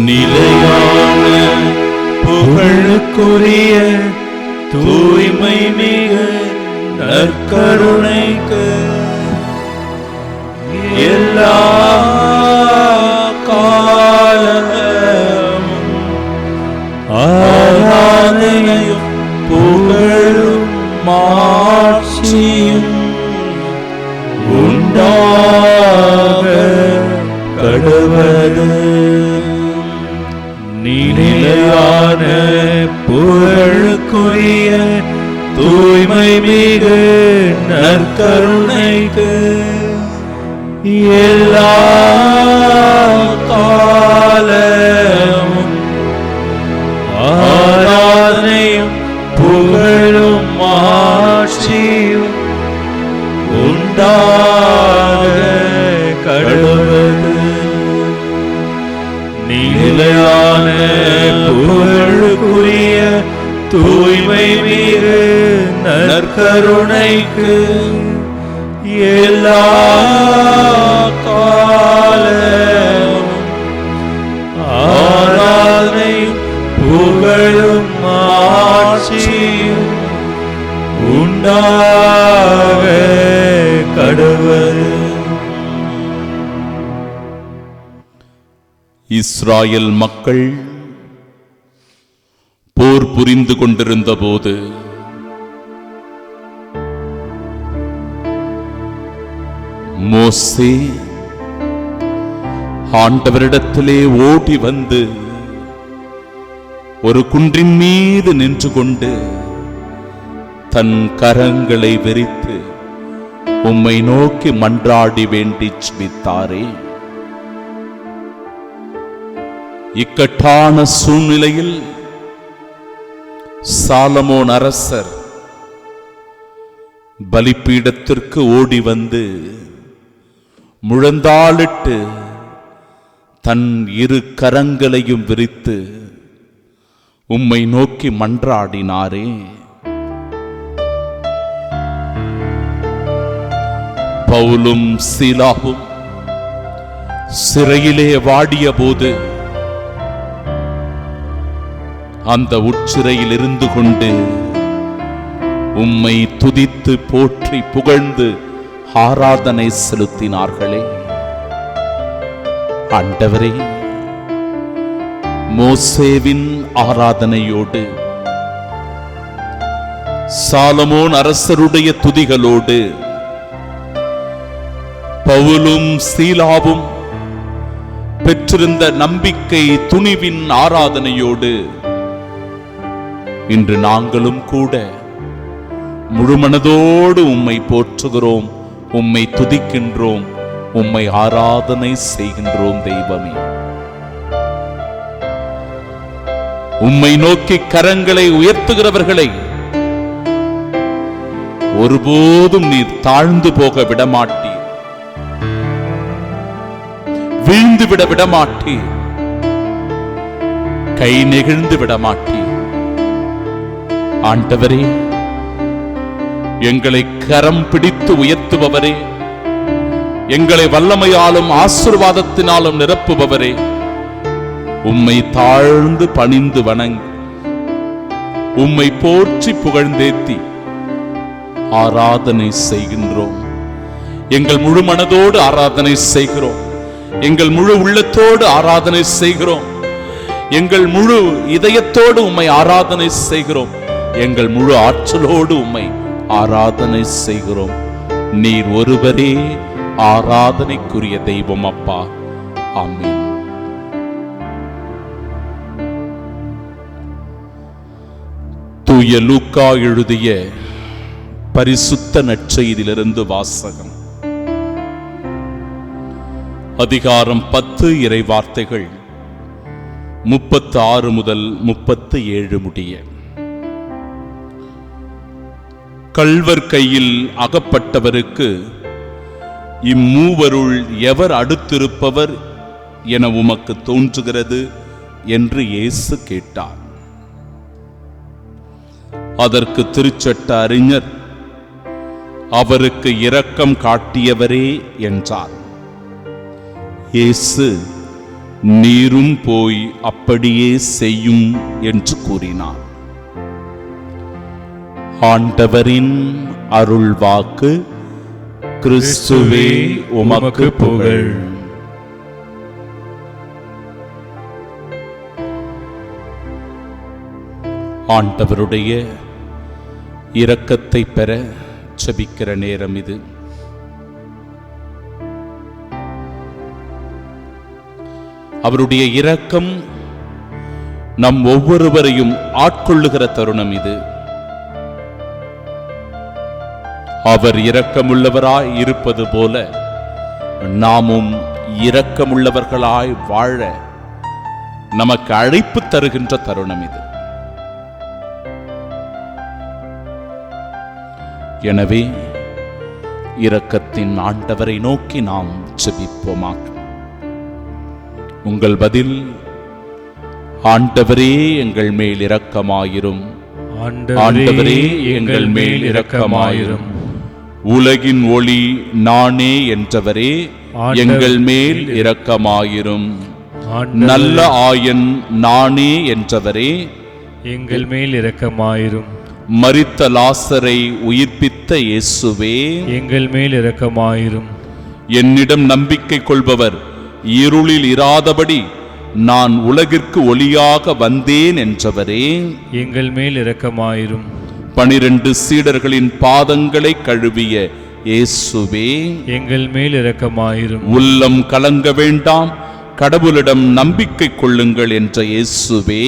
நிலையான புகழுக்குரிய தூய்மை மிகு நற்கருணைக்கு எல்லா காலமும் ஆராதனையும் புகழும் மாட்சியும் உண்டாக கடவது. நிலையான புகழுக்குரிய தூய்மை மிகு நற்கருணைக்கு எல்லா காலமும் ஆராதனையும் புகழும் மாட்சியும் உண்டாக கடவது. நிலையான புகழுக்குரிய தூய்மை மிகு நற்கருணைக்கு எல்லா காலமும் ஆராதனையும் புகழும் மாட்சியும் உண்டாக கடவது. இஸ்ராயேல் மக்கள் போர் புரிந்து கொண்டிருந்த போது மோசே ஆண்டவரிடத்திலே ஓடி வந்து ஒரு குன்றின் மீது நின்று கொண்டு தன் கரங்களை விரித்து உம்மை நோக்கி மன்றாடி வேண்டி ஜெபித்தாரே. இக்கட்டான சூழ்நிலையில் சாலமோன் அரசர் பலிபீடத்திற்கு ஓடி வந்து முழந்தாளிட்டு தன் இரு கரங்களையும் விரித்து உம்மை நோக்கி மன்றாடினாரே. பவுலும் சீலாவும் சிறையிலே வாடிய போது அந்த உட்சிறையில் இருந்து கொண்டு உம்மை துதித்து போற்றி புகழ்ந்து ஆராதனை செலுத்தினார்களே. ஆண்டவரே, மோசேவின் ஆராதனையோடு சாலமோன் அரசருடைய துதிகளோடு பவுலும் சீலாவும் பெற்றிருந்த நம்பிக்கை துணிவின் ஆராதனையோடு இன்று நாங்களும் கூட முழுமனதோடு உம்மை போற்றுகிறோம், உம்மை துதிக்கின்றோம், உம்மை ஆராதனை செய்கின்றோம். தெய்வமே, உம்மை நோக்கி கரங்களை உயர்த்துகிறவர்களை ஒருபோதும் நீர் தாழ்ந்து போக விடமாட்டீர், வீழ்ந்து விட விடமாட்டீர், கை நெகிழ்ந்து விடமாட்டீர். ஆண்டவரே, எங்களை கரம் பிடித்து உயர்த்துபவரே, எங்களை வல்லமையாலும் ஆசீர்வாதத்தினாலும் நிரப்புபவரே, உம்மை தாழ்ந்து பணிந்து வணங்கி உம்மை போற்றி புகழ்ந்தேத்தி ஆராதனை செய்கின்றோம். எங்கள் முழு மனதோடு ஆராதனை செய்கிறோம், எங்கள் முழு உள்ளத்தோடு ஆராதனை செய்கிறோம், எங்கள் முழு இதயத்தோடு உம்மை ஆராதனை செய்கிறோம், எங்கள் முழு ஆற்றலோடு உம்மை ஆராதனை செய்கிறோம். நீர் ஒருவரே ஆராதனைக்குரிய தெய்வம் அப்பா. ஆமென். தூய லூக்கா எழுதிய பரிசுத்த நற்செய்தியிலிருந்து வாசகம். அதிகாரம் 10, இறை வார்த்தைகள் 36 முதல் 37 முடிய. கள்வர் கையில் அகப்பட்டவருக்கு இம்மூவருள் எவர் அடுத்திருப்பவர் என உமக்கு தோன்றுகிறது என்று இயேசு கேட்டார். அதற்கு திருச்சட்ட அறிஞர், அவருக்கு இரக்கம் காட்டியவரே என்றார். இயேசு நீரும் போய் அப்படியே செய்யும் என்று கூறினார். ஆண்டவரின் அருள்வாக்கு. கிறிஸ்துவே உமக்கு புகழ். ஆண்டவருடைய இரக்கத்தை பெற ஜெபிக்கிற நேரம் இது. அவருடைய இரக்கம் நம் ஒவ்வொருவரையும் ஆட்கொள்ளுகிற தருணம் இது. அவர் இரக்கமுள்ளவராய் இருப்பது போல நாமும் இரக்கமுள்ளவர்களாய் வாழ நமக்கு அழைப்பு தருகின்ற தருணம் இது. எனவே இரக்கத்தின் ஆண்டவரை நோக்கி நாம் ஜெபிப்போமாக. உங்கள் பதில்: ஆண்டவரே எங்கள் மேல் இரக்கமாயிரும், ஆண்டவரே எங்கள் மேல் இரக்கமாயிரும். உலகின் ஒளி நானே என்றவரே எங்கள் மேல் இரக்கமாயிரும். நல்ல ஆயன் நானே என்றவரே எங்கள் மேல் இரக்கமாயிரும். மரித்த லாசரை உயிர்ப்பித்த இயேசுவே எங்கள் மேல் இரக்கமாயிரும். என்னிடம் நம்பிக்கை கொள்பவர் இருளில் இராதபடி நான் உலகிற்கு ஒளியாக வந்தேன் என்றவரே எங்கள் மேல் இரக்கமாயிரும். 12 சீடர்களின் பாதங்களை கழுவிய இயேசுவே எங்கள் மேல் இரக்கமாயிரும். உள்ளம் கலங்க வேண்டாம், கடவுளிடம் நம்பிக்கை கொள்ளுங்கள் என்ற இயேசுவே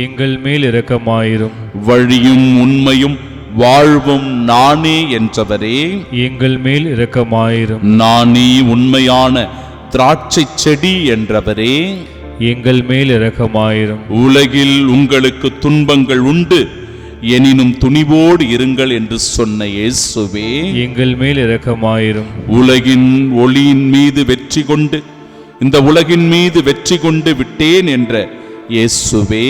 எங்கள் மேல் இரக்கமாயிரும். வழியும் உண்மையும் வாழ்வும் நானே என்றவரே எங்கள் மேல் இரக்கமாயிரும். நானே உண்மையான திராட்சை செடி என்றவரே எங்கள் மேல் இரக்கமாயிரும். உலகில் உங்களுக்கு துன்பங்கள் உண்டு, எனினும் துணிவோடு இருங்கள் என்று சொன்ன இயேசுவே எங்கள் மேல் இரக்கமாயிரும். உலகின் ஒளியின் மீது வெற்றி கொண்டு இந்த உலகின் மீது வெற்றி கொண்டு விட்டேன் என்ற இயேசுவே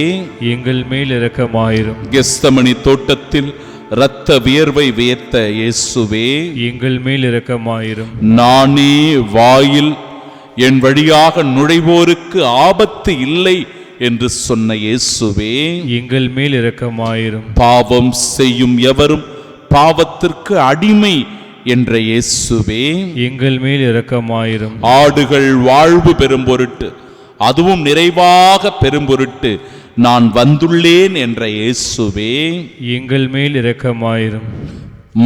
எங்கள் மேல் இரக்கமாயிரும். கெத்சமனி தோட்டத்தில் இரத்த வியர்வை வியர்த்த இயேசுவே எங்கள் மேல் இரக்கமாயிரும். நானே வாயில், என் வழியாக நுழைவோருக்கு ஆபத்து இல்லை என்று சொன்ன இயேசுவே எங்கள் மேல் இரக்கமாயிரும். பாவம் செய்யும் எவரும் பாவத்திற்கு அடிமை என்ற இயேசுவே எங்கள் மேல் இரக்கமாயிரும். ஆடுகள் வாழ்வு பெறும் பொருட்டு, அதுவும் நிறைவாக பெறும் பொருட்டு நான் வந்துள்ளேன் என்ற இயேசுவே எங்கள் மேல் இரக்கமாயிரும்.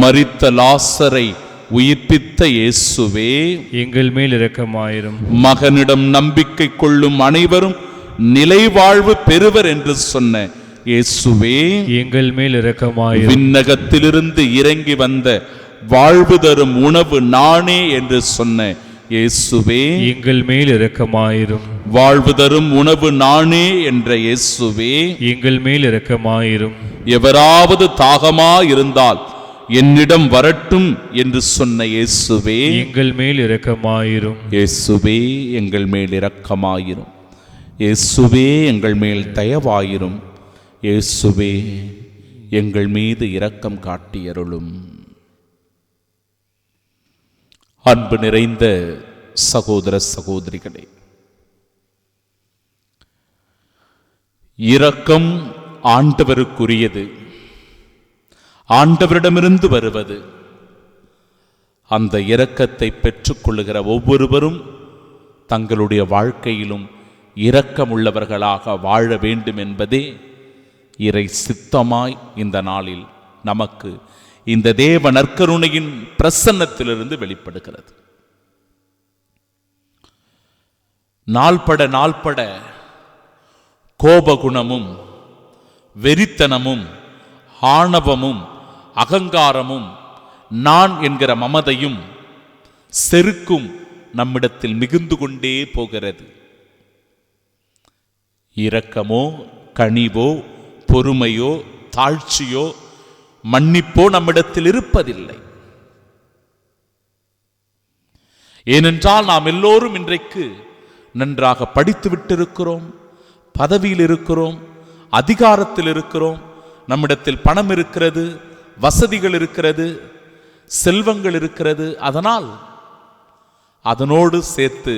மரித்த லாசரை உயிர்ப்பித்த இயேசுவே எங்கள் மேல் இரக்கமாயிரும். மகனிடம் நம்பிக்கை கொள்ளும் அனைவரும் நிலை வாழ்வு பெறுவர் என்று சொன்ன இயேசுவே எங்கள் மேல் இரக்கமாயிரும். விண்ணகத்திலிருந்து இறங்கி வந்த வாழ்வு தரும் உணவு நானே என்று சொன்ன இயேசுவே எங்கள் மேல் இரக்கமாயிரும். வாழ்வு தரும் உணவு நானே என்ற இயேசுவே எங்கள் மேல் இரக்கமாயிரும். எவராவது தாகமா இருந்தால் என்னிடம் வரட்டும் என்று சொன்ன இயேசுவே எங்கள் மேல் இரக்கமாயிரும். இயேசுவே எங்கள் மேல் இரக்கமாயிரும். இயேசுவே எங்கள் மேல் தயவாயிரும். இயேசுவே எங்கள் மீது இரக்கம் காட்டியருளும். அன்பு நிறைந்த சகோதர சகோதரிகளே, இரக்கம் ஆண்டவருக்குரியது, ஆண்டவரிடமிருந்து வருவது. அந்த இரக்கத்தை பெற்றுக்கொள்ளுகிற ஒவ்வொருவரும் தங்களுடைய வாழ்க்கையிலும் இரக்கமுள்ளவர்களாக வாழ வேண்டும் என்பதே இறை சித்தமாய் இந்த நாளில் நமக்கு இந்த தேவ நற்கருணையின் பிரசன்னத்திலிருந்து வெளிப்படுகிறது. நாள்பட கோபகுணமும் வெறித்தனமும் ஆணவமும் அகங்காரமும் நான் என்கிற மமதையும் செருக்கும் நம்மிடத்தில் மிகுந்து கொண்டே போகிறது. இரக்கமோ கனிவோ பொறுமையோ தாழ்ச்சியோ மன்னிப்போ நம்மிடத்தில் இருப்பதில்லை. ஏனென்றால் நாம் எல்லோரும் இன்றைக்கு நன்றாக படித்து விட்டிருக்கிறோம், பதவியில் இருக்கிறோம், அதிகாரத்தில் இருக்கிறோம், நம்மிடத்தில் பணம் இருக்கிறது, வசதிகள் இருக்கிறது, செல்வங்கள் இருக்கிறது. அதனால் அதனோடு சேர்த்து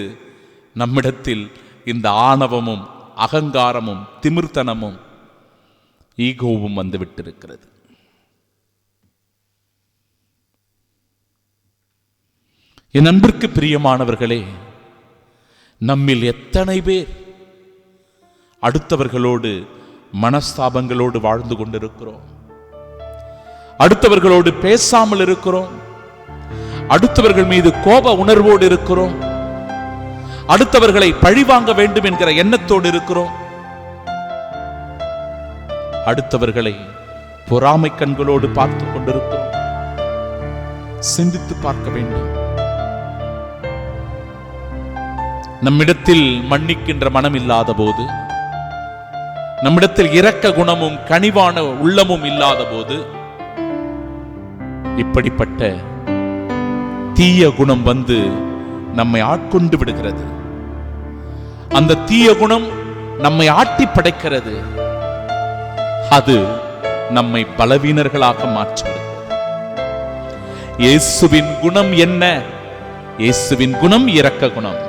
நம்மிடத்தில் இந்த ஆணவமும் அகங்காரமும் திமிர்த்தனமும் ஈகோவும் வந்து விட்டிருக்கிறது. என் அன்பிற்கு பிரியமானவர்களே, நம்மில் எத்தனை பேர் அடுத்தவர்களோடு மனஸ்தாபங்களோடு வாழ்ந்து கொண்டிருக்கிறோம், அடுத்தவர்களோடு பேசாமல் இருக்கிறோம், அடுத்தவர்கள் மீது கோப உணர்வோடு இருக்கிறோம், அடுத்தவர்களை பழிவாங்க வேண்டும் என்கிற எண்ணத்தோடு இருக்கிறோம், அடுத்தவர்களை பொறாமை கண்களோடு பார்த்து கொண்டிருக்கிறோம். சிந்தித்து பார்க்க வேண்டும். நம்மிடத்தில் மன்னிக்கின்ற மனம் இல்லாத போது, நம்மிடத்தில் இரக்க குணமும் கனிவான உள்ளமும் இல்லாத போது, இப்படிப்பட்ட தீய குணம் வந்து நம்மை ஆட்கொண்டு விடுகிறது. அந்த தீய குணம் நம்மை ஆட்டி படைக்கிறது. அது நம்மை பலவீனர்களாக மாற்றுகிறது. இயேசுவின் குணம் என்ன? இயேசுவின் குணம் இரக்க குணம்,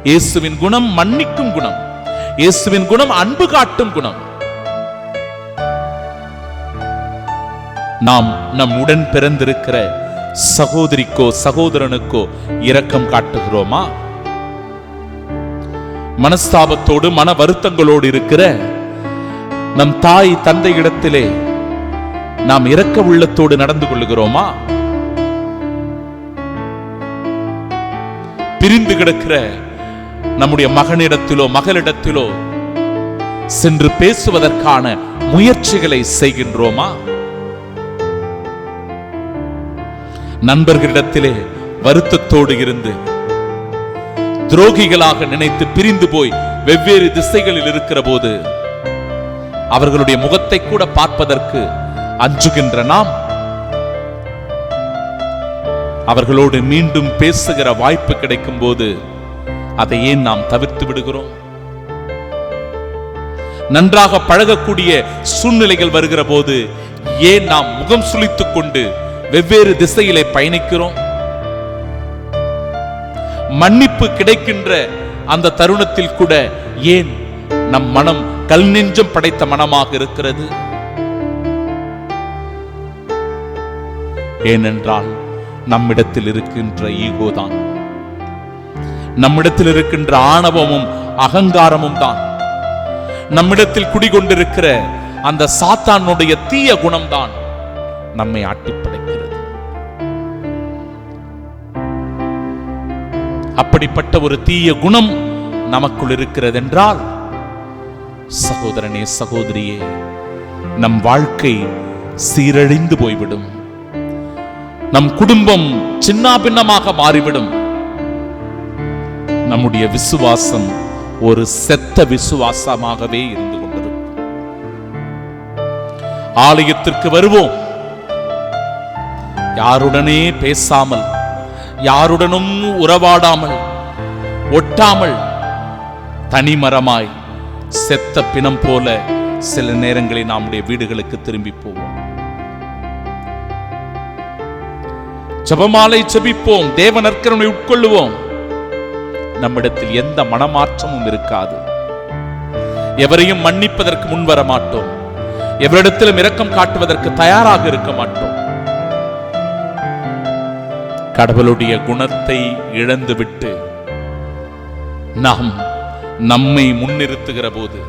இயேசுவின் குணம் மன்னிக்கும் குணம், இயேசுவின் குணம் அன்பு காட்டும் குணம். நாம் நம் உடன் பிறந்திருக்கிற சகோதரிக்கோ சகோதரனுக்கோ இரக்கம் காட்டுகிறோமா? மனஸ்தாபத்தோடு மன வருத்தங்களோடு இருக்கிற நம் தாய் தந்தை இடத்திலே நாம் இரக்க உள்ளத்தோடு நடந்து கொள்ளுகிறோமா? பிரிந்து கிடக்கிற நம்முடைய மகனிடத்திலோ மகளிடத்திலோ சென்று பேசுவதற்கான முயற்சிகளை செய்கின்றோமா? நண்பர்களிடத்திலே வருத்தத்தோடு இருந்து துரோகிகளாக நினைத்து பிரிந்து போய் வெவ்வேறு திசைகளில் இருக்கிற போது அவர்களுடைய முகத்தை கூட பார்ப்பதற்கு அஞ்சுகின்ற நாம், அவர்களோடு மீண்டும் பேசுகிற வாய்ப்பு கிடைக்கும் போது அதை ஏன் நாம் தவிர்த்து விடுகிறோம்? நன்றாக பழகக்கூடிய சூழ்நிலைகள் வருகிற போது ஏன் நாம் முகம் சுளித்துக் கொண்டு வெவ்வேறு திசையிலே பயணிக்கிறோம்? மன்னிப்பு கிடைக்கின்ற அந்த தருணத்தில் கூட ஏன் நம் மனம் கல் நெஞ்சம் படைத்த மனமாக இருக்கிறது? ஏனென்றால் நம்மிடத்தில் இருக்கின்ற ஈகோதான், நம்மிடத்தில் இருக்கின்ற ஆணவமும் அகங்காரமும் தான், நம்மிடத்தில் குடிகொண்டிருக்கிற அந்த சாத்தானுடைய தீய குணம்தான் நம்மை ஆட்டிப்படைக்கிறது. அப்படிப்பட்ட ஒரு தீய குணம் நமக்குள் இருக்கிறது என்றால், சகோதரனே சகோதரியே, நம் வாழ்க்கை சீரழிந்து போய்விடும். நம் குடும்பம் சின்னாபின்னமாக மாறிவிடும். நம்முடைய விசுவாசம் ஒரு செத்த விசுவாசமாகவே இருந்து கொண்டிருக்கும். ஆலயத்திற்கு வருவோம், யாருடனே பேசாமல், யாருடனும் உறவாடாமல், ஒட்டாமல், தனிமரமாய் செத்த பிணம் போல சில நேரங்களில் நம்முடைய வீடுகளுக்கு திரும்பி போவோம். ஜெபமாலை ஜெபிப்போம், தேவ நற்கருணை உட்கொள்ளுவோம். நம்மிடத்தில் எந்த மனமாற்றமும் இருக்காது. எவரையும் மன்னிப்பதற்கு முன்வர மாட்டோம். எவரிடத்திலும் இரக்கம் காட்டுவதற்கு தயாராக இருக்க மாட்டோம். கடவுளுடைய குணத்தை இழந்துவிட்டு நாம் நம்மை முன்னிறுத்துகிற போது,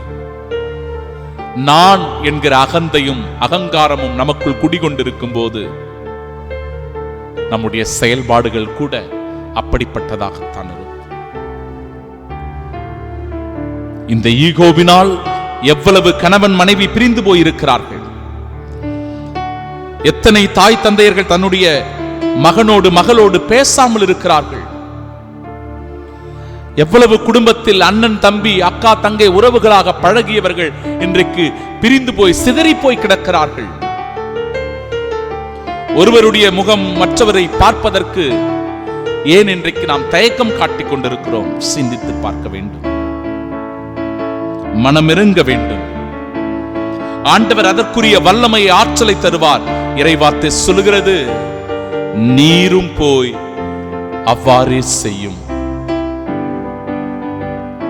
நான் என்கிற அகந்தையும் அகங்காரமும் நமக்குள் குடிகொண்டிருக்கும் போது நம்முடைய செயல்பாடுகள் கூட அப்படிப்பட்டதாகத்தான் இருக்கும். இந்த ஈகோவினால் எவ்வளவு கணவன் மனைவி பிரிந்து போயிருக்கிறார்கள். எத்தனை தாய் தந்தையர்கள் தன்னுடைய மகனோடு மகளோடு பேசாமல் இருக்கிறார்கள். எவ்வளவு குடும்பத்தில் அண்ணன் தம்பி அக்கா தங்கை உறவுகளாக பழகியவர்கள் இன்றைக்கு பிரிந்து போய் சிதறி போய் கிடக்கிறார்கள். ஒருவருடைய முகம் மற்றவரை பார்ப்பதற்கு ஏன் இன்றைக்கு நாம் தயக்கம் காட்டிக் கொண்டிருக்கிறோம்? சிந்தித்து பார்க்க வேண்டும், மனமிருங்க வேண்டும். ஆண்டவர் அதற்குரிய வல்லமை ஆற்றலை தருவார். இறைவார்த்தை சொல்லுகிறது, நீரும் போய் அவ்வாறே செய்யும்.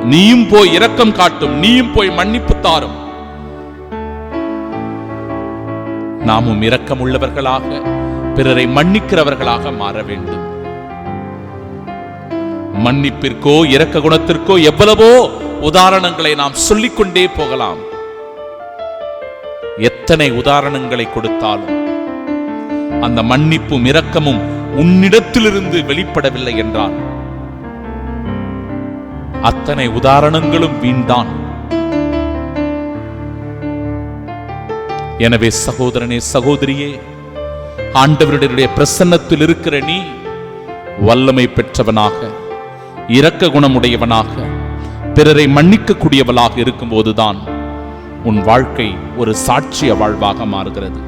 நீயும் போய் இரக்கம் காட்டும், நீயும் போய் மன்னிப்பு தாரும். நாமும் இரக்கம் உள்ளவர்களாக, பிறரை மன்னிக்கிறவர்களாக மாற வேண்டும். மன்னிப்பிற்கோ இரக்க குணத்திற்கோ எவ்வளவோ உதாரணங்களை நாம் சொல்லிக்கொண்டே போகலாம். எத்தனை உதாரணங்களை கொடுத்தாலும் அந்த மன்னிப்பும் இரக்கமும் உன்னிடத்திலிருந்து வெளிப்படவில்லை என்றால் அத்தனை உதாரணங்களும் வீண்தான். எனவே சகோதரனே, சகோதரியே, ஆண்டவருடைய பிரசன்னத்தில் இருக்கிற நீ வல்லமை பெற்றவனாக, இரக்க குணமுடையவனாக, பிறரை மன்னிக்கக்கூடியவளாக இருக்கும்போதுதான் உன் வாழ்க்கை ஒரு சாட்சிய வாழ்வாக மாறுகிறது.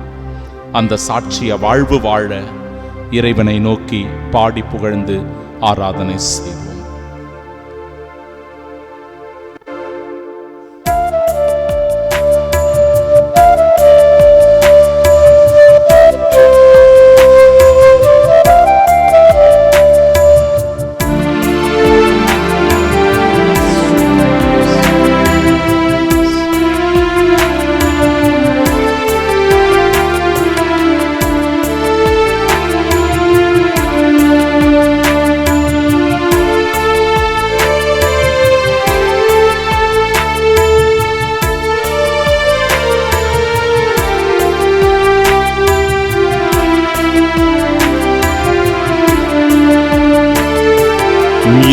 அந்த சாட்சிய வாழ்வு வாழ இறைவனை நோக்கி பாடி புகழ்ந்து ஆராதனை செய்வோம்.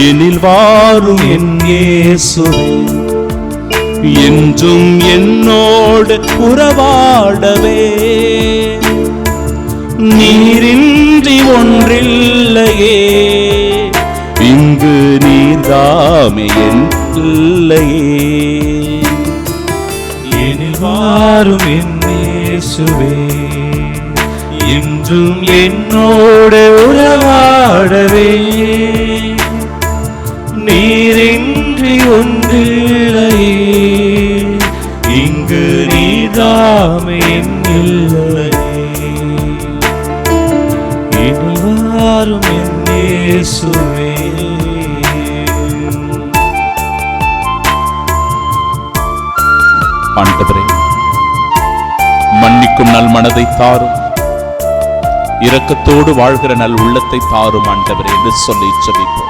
எனில் வாரும் என் இயேசுவே, என்றும் என்னோடு உறவாடவே. நீரின்றி ஒன்றில்லையே, இங்கு நீர்தாமே என் இல்லையே. எனில் வாரும் என் இயேசுவே, என்றும் என்னோடு உறவாடவே. நீரின்றி ஒன்றில்லையே, இங்கு நீதாமே என் இல்லையே. இனி வாரும் என் இயேசுவே. ஆண்டவரே, மன்னிக்கும் நல் மனதை தாரும், இரக்கத்தோடு வாழ்கிற நல் உள்ளத்தை தாரும் ஆண்டவரே என்று சொல்லி ஜெபிப்போம்.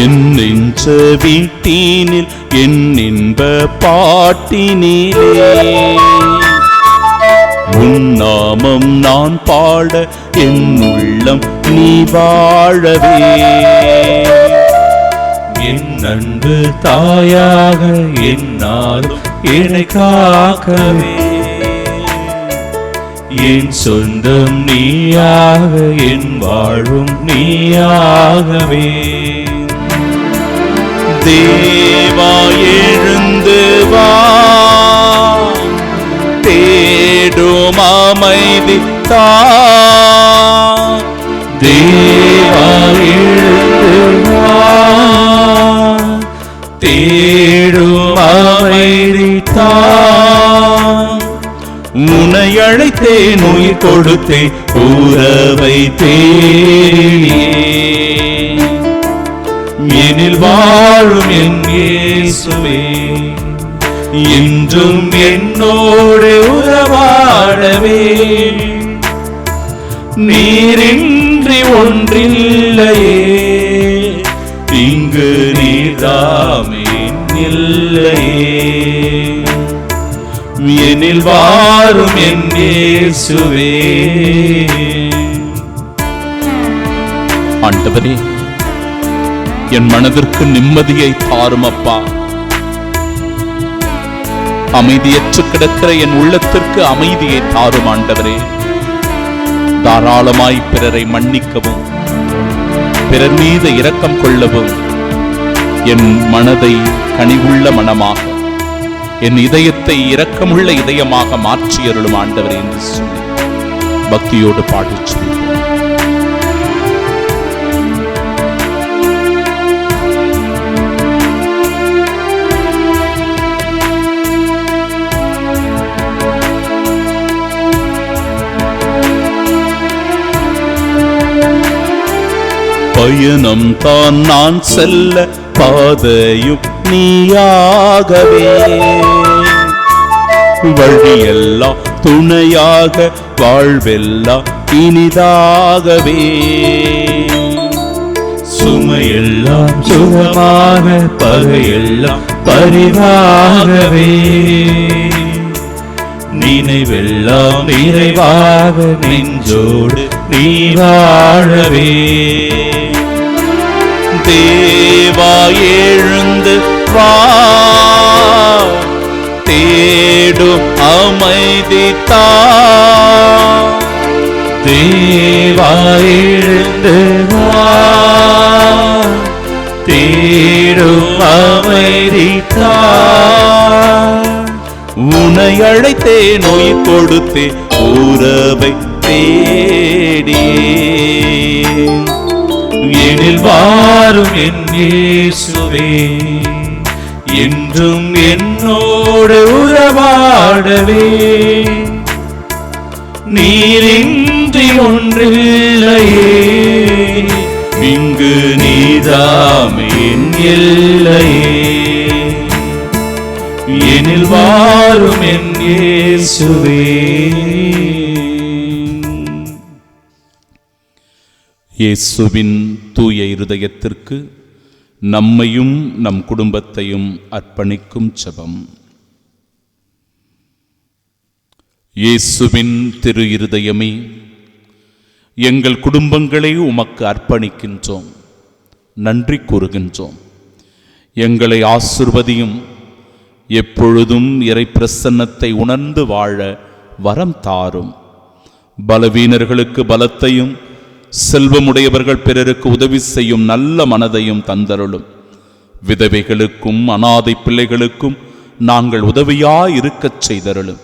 என் நெஞ்ச வீட்டினில் என் இன்ப பாட்டினிலே உன் நாமம் நான் பாட என் உள்ளம் நீ வாழவே. என் அன்பு தாயாக என்னாலும் என்னை காக்கவே. என் சொந்தம் நீயாக என் வாழும் நீயாகவே. தேவா எழுந்து வா, தேடும் அமைதி தா. தேவா எழுந்து வா, தேடும் அமைதி தா. உன்னை அழைத்தேன், உயிர் கொடுத்தேன், உறவை தேடியே. எனில் வாழும் என் இயேசுவே, என்றும் என்னோடு உறவாடவே. நீரின்றி ஒன்றில்லையே, இங்கு நீர்தாமே இல்லையே. எனில் வாரும் என் இயேசுவே. ஆண்டவரே, என் மனதிற்கு நிம்மதியை தாரும் அப்பா. அமைதியற்று கிடக்கிற என் உள்ளத்திற்கு அமைதியை தாரும் ஆண்டவரே. தாராளமாய் பிறரை மன்னிக்கவும், பிறர் மீது இரக்கம் கொள்ளவும் என் மனதை கனிவுள்ள மனமாக, என் இதயத்தை இரக்கமுள்ள இதயமாக மாற்றியருளும் ஆண்டவரே என்று சொல்லி பக்தியோடு பாடிச்சு. பயணம் தான் நான் செல்ல பாதையும் நீயாகவே, வழியெல்லாம் துணையாக வாழ்வெல்லாம் இனிதாகவே, சுமையெல்லாம் சுகமாக பகையெல்லாம் பரிவாகவே, நினைவெல்லாம் நிறைவாக நெஞ்சோடு நீ வாழவே. தேவா எழுந்து வா, தேடும் அமைதி தா. தேவா எழுந்து வா, தேடும் அமைதி தா. உன்னை அழைத்தே நோய் கொடுத்தே உறவை தேடி, எனில் வாரும் என் இயேசுவே, என்றும் என்னோடு உறவாடவே. நீரின்றி ஒன்றில்லையே, இங்கு நீதாமே என் எல்லையே, எனில் வாரும் என் இயேசுவே. இயேசுவின் தூய இருதயத்திற்கு நம்மையும் நம் குடும்பத்தையும் அர்ப்பணிக்கும் ஜெபம். இயேசுவின் திரு இருதயமே, எங்கள் குடும்பங்களை உமக்கு அர்ப்பணிக்கின்றோம், நன்றி கூறுகின்றோம். எங்களை ஆசிர்வதியும், எப்பொழுதும் இறை பிரசன்னத்தை உணர்ந்து வாழ வரம் தாரும். பலவீனர்களுக்கு பலத்தையும், செல்வமுடையவர்கள் பிறருக்கு உதவி செய்யும் நல்ல மனதையும் தந்தருளும். விதவைகளுக்கும் அனாதை பிள்ளைகளுக்கும் நாங்கள் உதவியாயிருக்கச் செய்தருளும்.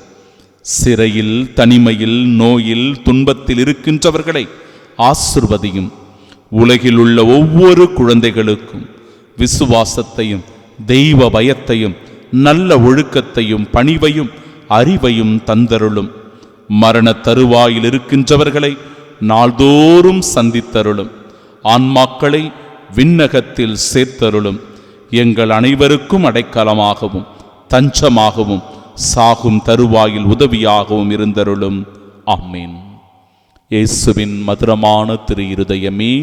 சிறையில், தனிமையில், நோயில், துன்பத்தில் இருக்கின்றவர்களை ஆசிர்வதியும். உலகில் உள்ள ஒவ்வொரு குழந்தைகளுக்கும் விசுவாசத்தையும், தெய்வ பயத்தையும், நல்ல ஒழுக்கத்தையும், பணிவையும், அறிவையும் தந்தருளும். மரண தருவாயில் இருக்கின்றவர்களை நாள்தோறும் சந்தித்தருளும். ஆன்மாக்களை விண்ணகத்தில் சேர்த்தருளும். எங்கள் அனைவருக்கும் அடைக்கலமாகவும் தஞ்சமாகவும் சாகும் தருவாயில் உதவியாகவும் இருந்தருளும். ஆமென். இயேசுவின் மதுரமான திரு இருதயமே,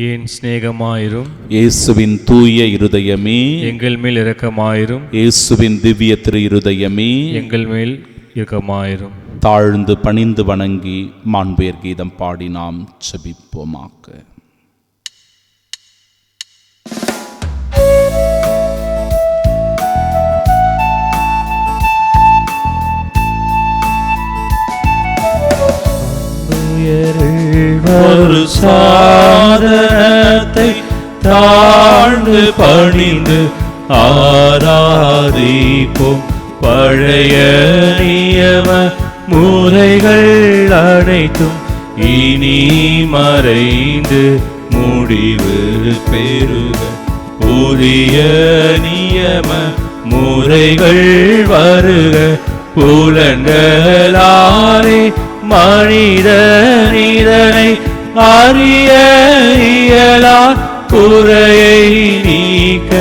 ஏன் சிநேகமாயிரும். இயேசுவின் தூய இருதயமே, எங்கள் மேல் இரக்கமாயிரும். இயேசுவின் திவ்ய திரு இருதயமே, எங்கள் மேல் இரக்கமாயிரும். தாழ்ந்து பணிந்து வணங்கி மாண்புயர் கீதம் பாடி நாம் ஜெபிப்போமாக. ஒரு சாதனத்தை தாழ்ந்து பணிந்து ஆராதிப்போம். பழைய நியம முறைகள் அனைத்தும் இனி மறைந்து முடிவு பெறுக. புதிய நியம முறைகள் வருக. புலன்களாலே மனிதனை அறிய இயலா குறையை நீக்க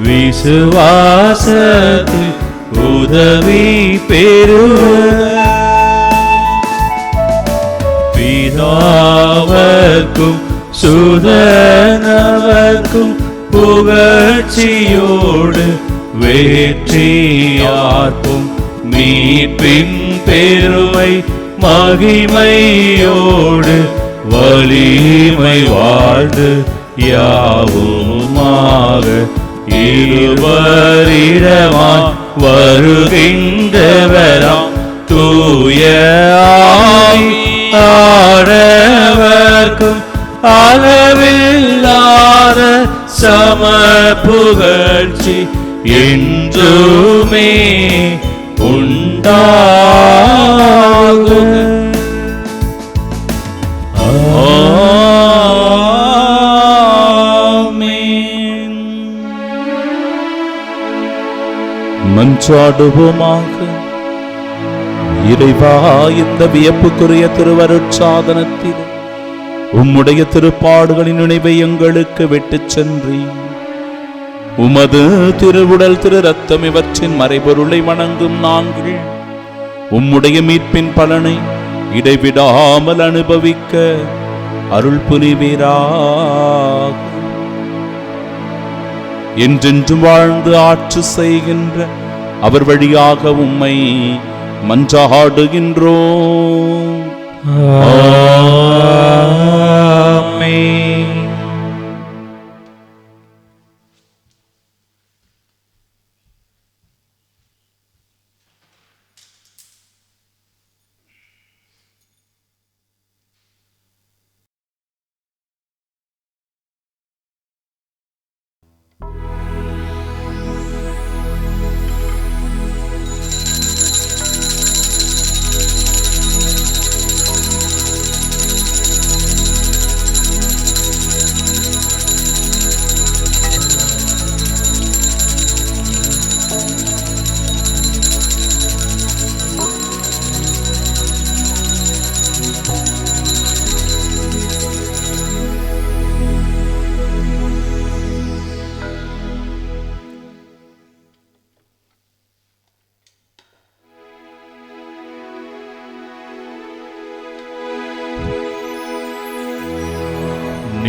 விசுவாசத்தில் உதவி பெறுக. பிதாவர்க்கும் சுதனவர்க்கும் புகழ்ச்சியோடு வெற்றியார்க்கும். மீட்பின் பெருமை மகிமையோடு வலிமை வாழ்ந்து யாவுமாக இருவரிடமாய் வருகின்றவராம் தூய ஆடவர்க்கும் அளவில்லாத சம புகழ்ச்சி என்றுமே உண்டாகுக. மன்றாடுவோமாக. இறைவா, இந்த வியப்புக்குரிய திருவருட்சாதனத்தில் உம்முடைய திருப்பாடுகளின் நினைவை எங்களுக்கு விட்டுச் சென்றி உமது திருவுடல் திரு ரத்தம் இவற்றின் மறைபொருளை வணங்கும் நாங்கள் உம்முடைய மீட்பின் பலனை இடைவிடாமல் அனுபவிக்க அருள் புரிவீராக. என்றென்றும் வாழ்ந்து ஆட்சி செய்கின்ற அவர் வழியாக உம்மை மன்றாடுகின்றோம். ஆமென்.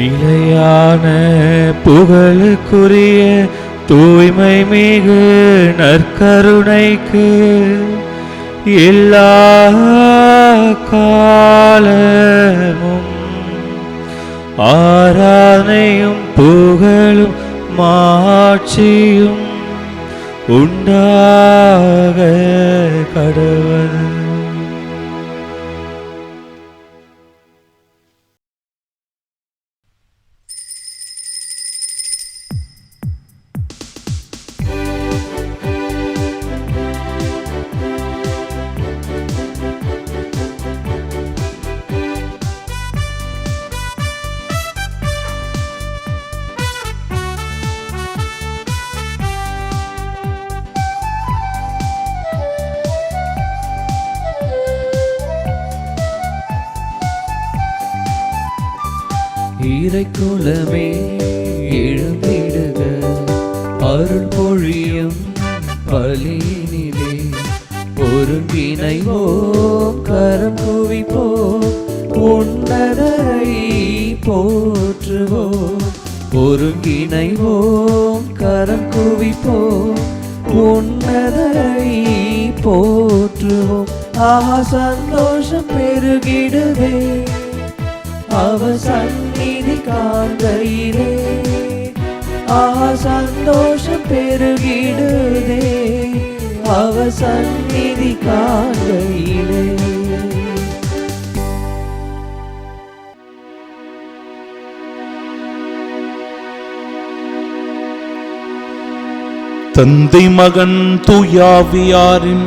நிலையான புகழுக்குரிய தூய்மை மிகு நற்கருணைக்கு எல்லா காலமும் ஆராதனையும் புகழும் மாட்சியும் உண்டாக கடவுள். இறைக்குலமே எழுந்திடுக, அருள் பொழியும் பலியினிலே ஒருங்கிணைவோம், கரம் குவிப்போம், உன்னதரை போற்றுவோம். ஒருங்கிணைவோம், கரம் குவிப்போம், உன்னதரை போற்றுவோம். ஆஹா, சந்தோஷம் பெருகிடுவே அவ சந்நிதி காண்கையிலே. ஆஹா, சந்தோஷம் பெருகிடுதே அவ சந்நிதி காண்கையிலே. தந்தை மகன் தூயாவியாரின்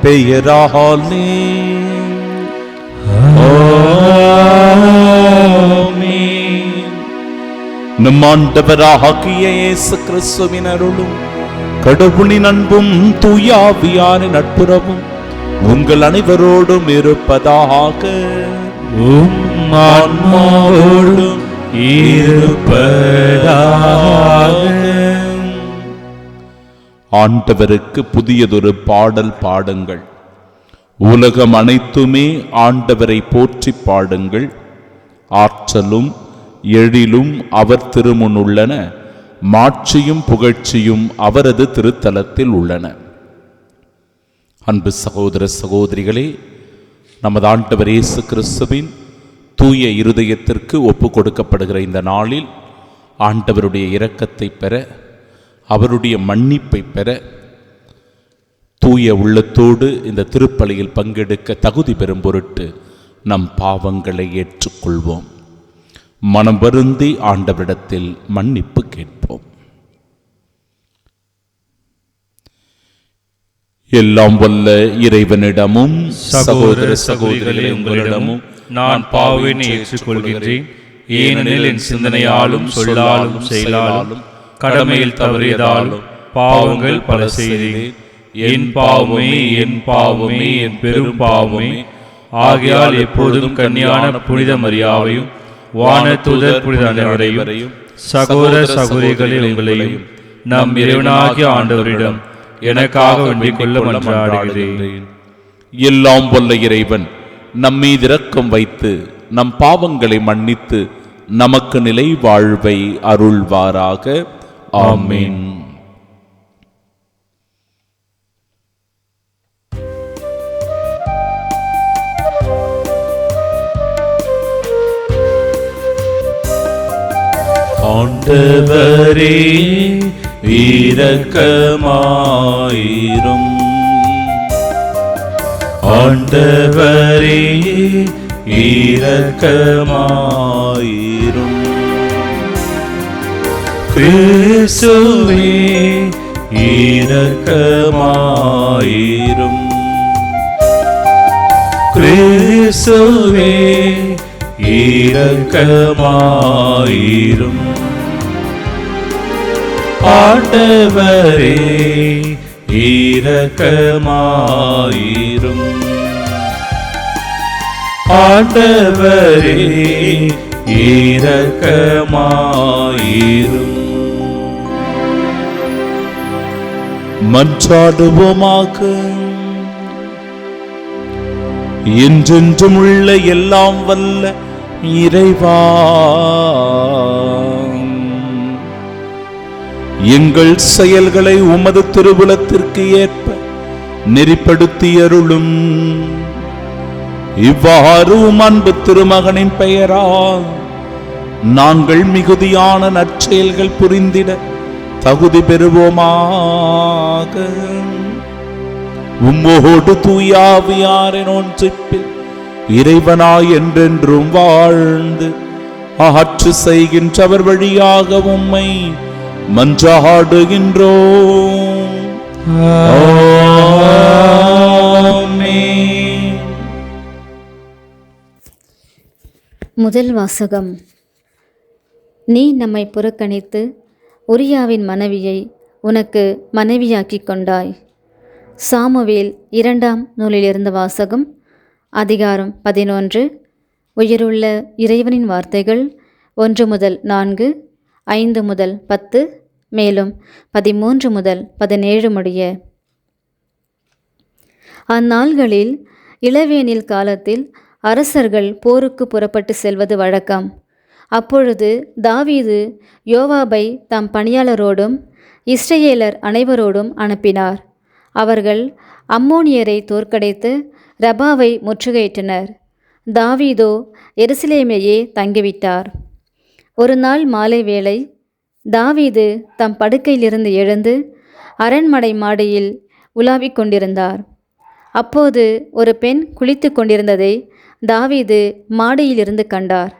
பெயராலே நம் ஆண்டவராகிய இயேசு கிறிஸ்துவின் அருளும் கடவுளின் அன்பும் தூயாவியாரின் நட்புறவும் உங்கள் அனைவரோடும் இருப்பதாக. ஆன்மாவோடும் இருப்பதாக. ஆண்டவருக்கு புதியதொரு பாடல் பாடுங்கள். உலகம் அனைத்துமே ஆண்டவரை போற்றி பாடுங்கள். ஆற்றலும் எழிலும் அவர் திருமுன் உள்ளன, மாட்சியும் புகழ்ச்சியும் அவரது திருத்தலத்தில் உள்ளன. அன்பு சகோதர சகோதரிகளே, நமது ஆண்டவர் இயேசு கிறிஸ்துவின் தூய இருதயத்திற்கு ஒப்பு கொடுக்கப்படுகிற இந்த நாளில் ஆண்டவருடைய இரக்கத்தை பெற, அவருடைய மன்னிப்பை பெற, தூய உள்ளத்தோடு இந்த திருப்பலியில் பங்கெடுக்க தகுதி பெறும் பொருட்டு நம் பாவங்களை ஏற்றுக்கொள்வோம். மனம் வருந்தி ஆண்டவரிடத்தில் மன்னிப்பு கேட்போம். எல்லாம் வல்ல இறைவனிடமும் சகோதர சகோதரிகளே, உங்களிடமும் நான் பாவினை ஏற்றுக்கொள்கின்றேன். ஏனெனில் என் சிந்தனையாலும் சொல்லாலும் செயலாலும் கடமையில் தவறியதாலும் பாவங்கள் பல செய்தேன். என் பாவமே, என் பாவமே, என் பெரும் பாவமே. ஆகையால் எப்பொழுதும் கன்னியான புனித மரியாவையும் வானதூதர் புனித அனைவரையும் சகோதர சகோதரிகளே உங்களையும் நம் இறைவனாகிய ஆண்டவரிடம் எனக்காக வேண்டிக் கொள்ள மன்றாடுகிறேன். எல்லாம் வல்ல இறைவன் நம் மீது இரக்கம் வைத்து நம் பாவங்களை மன்னித்து நமக்கு நிலை வாழ்வை அருள்வாராக. ஆமென். ஆண்டவரே இரக்கமாயிரும். ஆண்டவரே இரக்கமாயிரும். கிறிஸ்துவே இரக்கமாயிரும். கிறிஸ்துவே இரக்கமாயிரும். ஆண்டவரே இரக்கமாயிரும். ஆண்டவரே இரக்கமாயிரும். மன்றாடுவோமாக. என்றென்றும் உள்ள எல்லாம் வல்ல இறைவா, எங்கள் செயல்களை உமது திருவுளத்திற்கு ஏற்ப நெறிப்படுத்தி அருளும். இவ்வாறு உம் அன்பு திருமகனின் பெயரால் நாங்கள் மிகுதியான நற்செயல்கள் புரிந்திட தகுதி பெறுவோமாக. உம்மோடு தூயாவியாரின் ஒன்றிப்பில் இறைவனாய் என்றென்றும் வாழ்ந்து ஆட்சி செய்கின்றவர் வழியாக உம்மை மன்றாடுகின்றோம். ஆமென். முதல் வாசகம். நீ நம்மை புறக்கணித்து உரியாவின் மனைவியை உனக்கு மனைவியாக்கிக் கொண்டாய். சாமுவேல் 2ஆம் நூலிலிருந்த வாசகம். அதிகாரம் 11. உயிருள்ள இறைவனின் வார்த்தைகள் 1 முதல் 4, 5 முதல் 10, மேலும் 13 முதல் 17 முடிய. அந்நாள்களில் இளவேனில் காலத்தில் அரசர்கள் போருக்கு புறப்பட்டு செல்வது வழக்கம். அப்பொழுது தாவீது யோவாபை தம் பணியாளரோடும் இஸ்ரவேலர் அனைவரோடும் அனுப்பினார். அவர்கள் அம்மோனியரை தோற்கடித்து ரபாவை முற்றுகையிட்டனர். தாவீதோ எருசலேமையே தங்கிவிட்டார். ஒரு நாள் மாலை வேளை தாவீது தம் படுக்கையிலிருந்து எழுந்து அரண்மனை மாடியில் உலாவிக் கொண்டிருந்தார். அப்போது ஒரு பெண் குளித்து கொண்டிருந்ததை தாவீது மாடியிலிருந்து கண்டார்.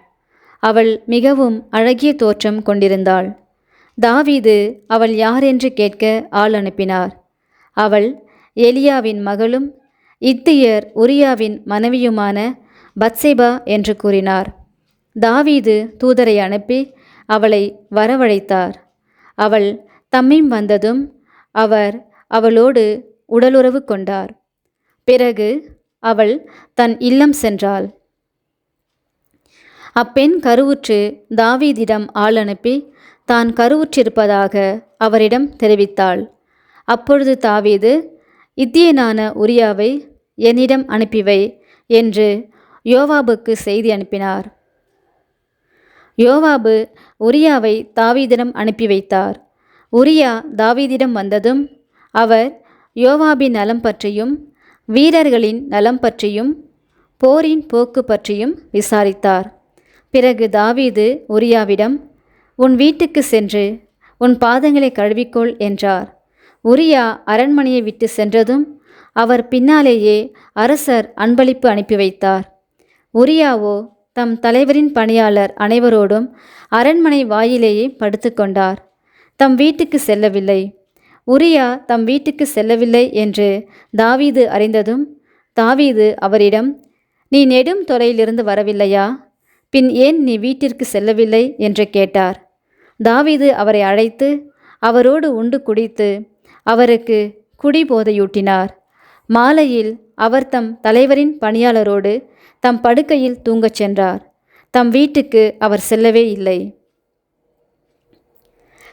அவள் மிகவும் அழகிய தோற்றம் கொண்டிருந்தாள். தாவீது அவள் யாரென்று கேட்க ஆள் அனுப்பினார். அவள் எலியாவின் மகளும் இத்தியர் உரியாவின் மனைவியுமான பத்சேபா என்று கூறினார். தாவீது தூதரை அனுப்பி அவளை வரவழைத்தார். அவள் தம்மீம் வந்ததும் அவர் அவளோடு உடலுறவு கொண்டார். பிறகு அவள் தன் இல்லம் சென்றாள். அப்பெண் கருவுற்று தாவீதிடம் ஆள் அனுப்பி தான் கருவுற்றிருப்பதாக அவரிடம் தெரிவித்தாள். அப்பொழுது தாவீது, இத்தியனான உரியாவை என்னிடம் அனுப்பிவை என்று யோவாபுக்கு செய்தி அனுப்பினார். யோவாபு உரியாவை தாவீதிடம் அனுப்பி வைத்தார். உரியா தாவீதிடம் வந்ததும் அவர் யோவாபின் நலம் பற்றியும் வீரர்களின் நலம் பற்றியும் போரின் போக்கு பற்றியும் விசாரித்தார். பிறகு தாவீது உரியாவிடம், உன் வீட்டுக்கு சென்று உன் பாதங்களை கழுவிக்கொள் என்றார். உரியா அரண்மனையை விட்டு சென்றதும் அவர் பின்னாலேயே அரசர் அன்பளிப்பு அனுப்பி வைத்தார். உரியாவோ தம் தலைவரின் பணியாளர் அனைவரோடும் அரண்மனை வாயிலேயே படுத்துக்கொண்டார். தம் வீட்டுக்கு செல்லவில்லை. உரியா தம் வீட்டுக்கு செல்லவில்லை என்று தாவீது அறிந்ததும் தாவீது அவரிடம், நீ நெடும் தொலையிலிருந்து வரவில்லையா? பின் ஏன் நீ வீட்டிற்கு செல்லவில்லை என்று கேட்டார். தாவீது அவரை அழைத்து அவரோடு உண்டு குடித்து அவருக்கு குடிபோதையூட்டினார். மாலையில் அவர் தம் தலைவரின் பணியாளரோடு தம் படுக்கையில் தூங்கச் சென்றார். தம் வீட்டுக்கு அவர் செல்லவே இல்லை.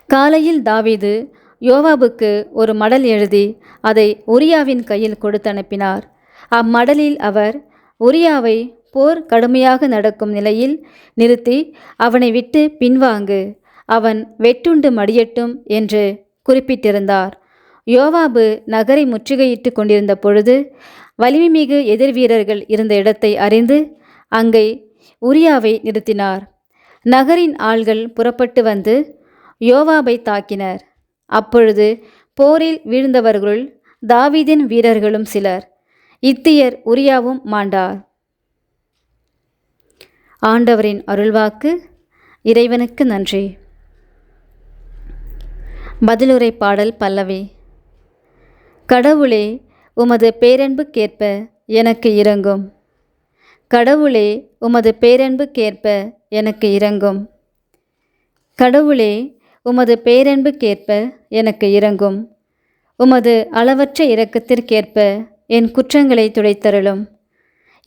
காலையில் தாவீது யோவாபுக்கு ஒரு மடல் எழுதி அதை உரியாவின் கையில் கொடுத்து அனுப்பினார். அம்மடலில் அவர் உரியாவை போர் கடுமையாக நடக்கும் நிலையில் நிறுத்தி அவனை விட்டு பின்வாங்கு, அவன் வெட்டுண்டு மடியட்டும் என்று குறிப்பிட்டிருந்தார். யோவாபு நகரை முற்றுகையிட்டு கொண்டிருந்த பொழுது வலிமைமிகு எதிர் வீரர்கள் இருந்த இடத்தை அறிந்து அங்கே உரியாவை நிறுத்தினார். நகரின் ஆள்கள் புறப்பட்டு வந்து யோவாபை தாக்கினர். அப்பொழுது போரில் வீழ்ந்தவர்களுள் தாவீதின் வீரர்களும் சிலர். இத்தியர் உரியாவும் மாண்டார். ஆண்டவரின் அருள்வாக்கு. இறைவனுக்கு நன்றி. பதிலுரை பாடல் பல்லவி. கடவுளே, உமது பேரன்புக்கேற்ப எனக்கு இரங்கும். கடவுளே, உமது பேரன்புக்கேற்ப எனக்கு இரங்கும். கடவுளே, உமது பேரன்புக்கேற்ப எனக்கு இரங்கும். உமது அளவற்ற இரக்கத்திற்கேற்ப என் குற்றங்களை துடைத்தருளும்.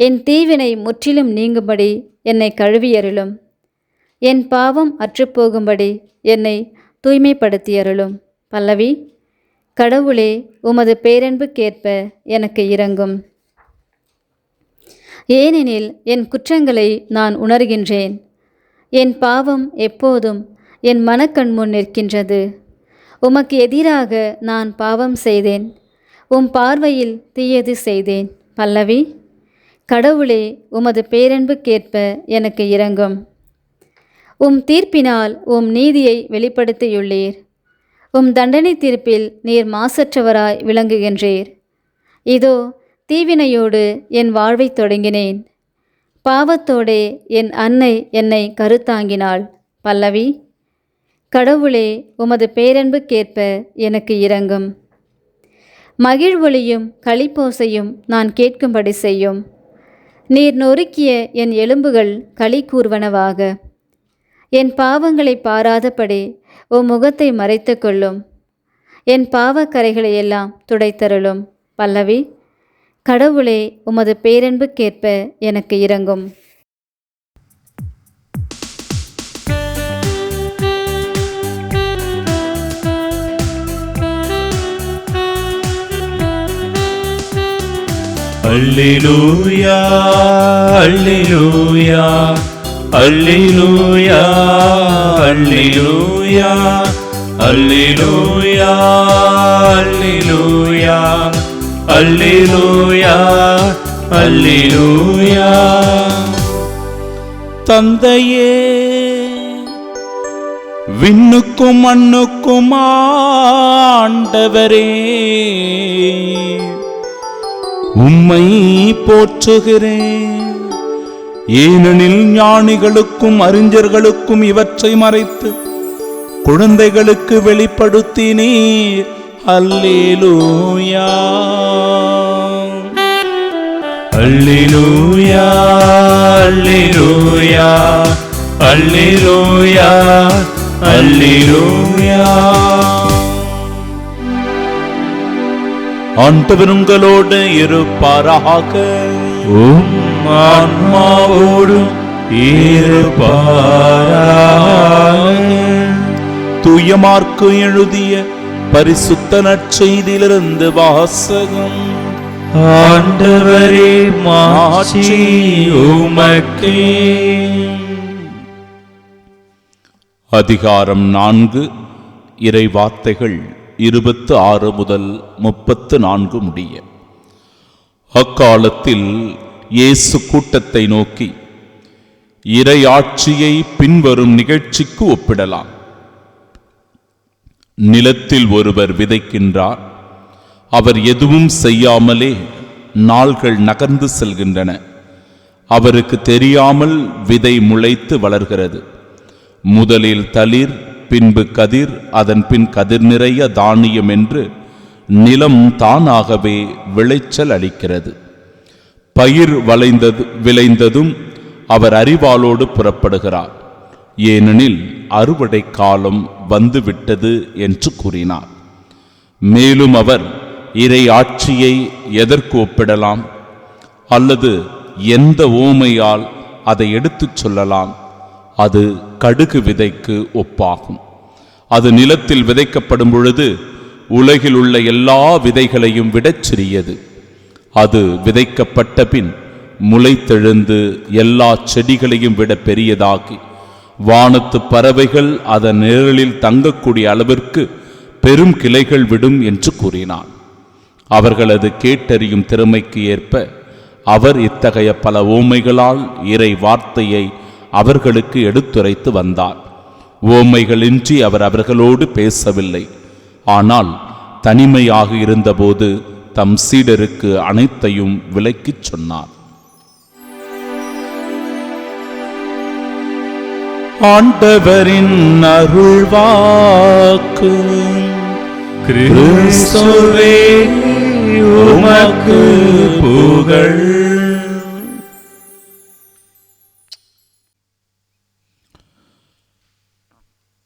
என் தீவினை முற்றிலும் நீங்கும்படி என்னை கழுவியருளும். என் பாவம் அற்றுப்போகும்படி என்னை தூய்மைப்படுத்தியருளும். பல்லவி. கடவுளே, உமது பேரன்புக்கேற்ப எனக்கு இரங்கும். ஏனெனில் என் குற்றங்களை நான் உணர்கின்றேன். என் பாவம் எப்போதும் என் மனக்கண்முன் நிற்கின்றது. உமக்கு எதிராக நான் பாவம் செய்தேன், உம் பார்வையில் தீயது செய்தேன். பல்லவி. கடவுளே, உமது பேரன்புக்கேற்ப எனக்கு இரங்கும். உம் தீர்ப்பினால் உம் நீதியை வெளிப்படுத்தியுள்ளீர். உம் தண்டனை தீர்ப்பில் நீர் மாசற்றவராய் விளங்குகின்றீர். இதோ தீவினையோடு என் வாழ்வை தொடங்கினேன். பாவத்தோடே என் அன்னை என்னை கருத்தாங்கினாள். பல்லவி. கடவுளே, உமது பேரன்புக்கேற்ப எனக்கு இரங்கும். மகிழ்வொலியும் களிப்போசையும் நான் கேட்கும்படி செய்யும். நீர் நொறுக்கிய என் எலும்புகள் களி கூர்வனவாக. என் பாவங்களை பாராதபடி உம் முகத்தை மறைத்து கொள்ளும். என் பாவக்கரைகளையெல்லாம் துடைத்தருளும். பல்லவி. கடவுளே, உமது பேரன்புக்கேற்ப எனக்கு இரங்கும். அல்லேலூயா, அல்லேலூயா, அல்லேலூயா, அல்லேலூயா, அல்லேலூயா, அல்லேலூயா, அல்லேலூயா, அல்லேலூயா. தந்தையே, விண்ணுக்கும் மண்ணுக்கும் ஆண்டவரே, உம்மை போற்றுகிறேன். ஏனெனில் ஞானிகளுக்கும் அறிஞர்களுக்கும் இவற்றை மறைத்து குழந்தைகளுக்கு வெளிப்படுத்தினீர். அல்லேலூயா, அல்லேலூயா, அல்லேலூயா, அல்லேலூயா, அல்லேலூயா. ஆண்டவர் உங்களோடு இருப்பாராக. உம் ஆன்மாவோடும் இருப்பாராக. தூய மார்க்கு எழுதிய பரிசுத்த நற்செய்தியிலிருந்து வாசகம். ஆண்டவரே, மாட்சி உமக்கே. அதிகாரம் 4. இறை வார்த்தைகள் 26 முதல் 34 முடிய. அக்காலத்தில் இயேசு கூட்டத்தை நோக்கி, இறையாட்சியை பின்வரும் நிகழ்ச்சிக்கு ஒப்பிடலாம். நிலத்தில் ஒருவர் விதைக்கின்றார். அவர் எதுவும் செய்யாமலே நாள்கள் நகர்ந்து செல்கின்றன. அவருக்கு தெரியாமல் விதை முளைத்து வளர்கிறது. முதலில் தளிர், பின்பு கதிர், அதன் பின் கதிர் நிறைய தானியம் என்று நிலம் தானாகவே விளைச்சல் அளிக்கிறது. பயிர் விளைந்ததும் அவர் அரிவாளோடு புறப்படுகிறார். ஏனெனில் அறுவடை காலம் வந்துவிட்டது என்று கூறினார். மேலும் அவர், இறை ஆட்சியை எதற்கு ஒப்பிடலாம்? அல்லது எந்த ஓமையால் அதை எடுத்துச் சொல்லலாம்? அது கடுகு விதைக்கு ஒப்பாகும். அது நிலத்தில் விதைக்கப்படும் பொழுது உலகில் உள்ள எல்லா விதைகளையும் விடச் சிறியது. அது விதைக்கப்பட்ட பின் முளைத்தெழுந்து எல்லா செடிகளையும் விட பெரியதாகி வானத்து பறவைகள் அதன் நிழலில் தங்கக்கூடிய அளவிற்கு பெரும் கிளைகள் விடும் என்று கூறினார். அவர்களது கேட்டறியும் திறமைக்கு ஏற்ப அவர் இத்தகைய பல ஓமைகளால் இறை வார்த்தையை அவர்களுக்கு எடுத்துரைத்து வந்தார். ஓமைகளின்றி அவர் அவர்களோடு பேசவில்லை. ஆனால் தனிமையாக இருந்தபோது தம் சீடருக்கு அனைத்தையும் விளக்கிச் சொன்னார். ஆண்டவரின் அருள்வாக்கு. கிறிஸ்துவே உமக்கு புகழ்.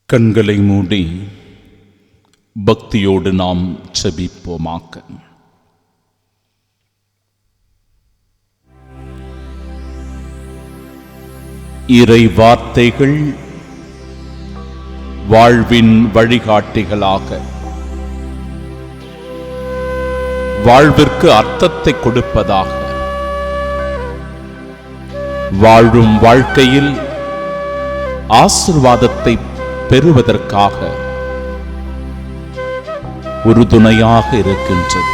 கண்களை மூடி பக்தியோடு நாம் செபிப்போமாக. இறை வார்த்தைகள் வாழ்வின் வழிகாட்டிகளாக வாழ்விற்கு அர்த்தத்தை கொடுப்பதாக வாழும் வாழ்க்கையில் ஆசீர்வாதத்தை பெறுவதற்காக உறுதுணையாக இருக்கின்றது.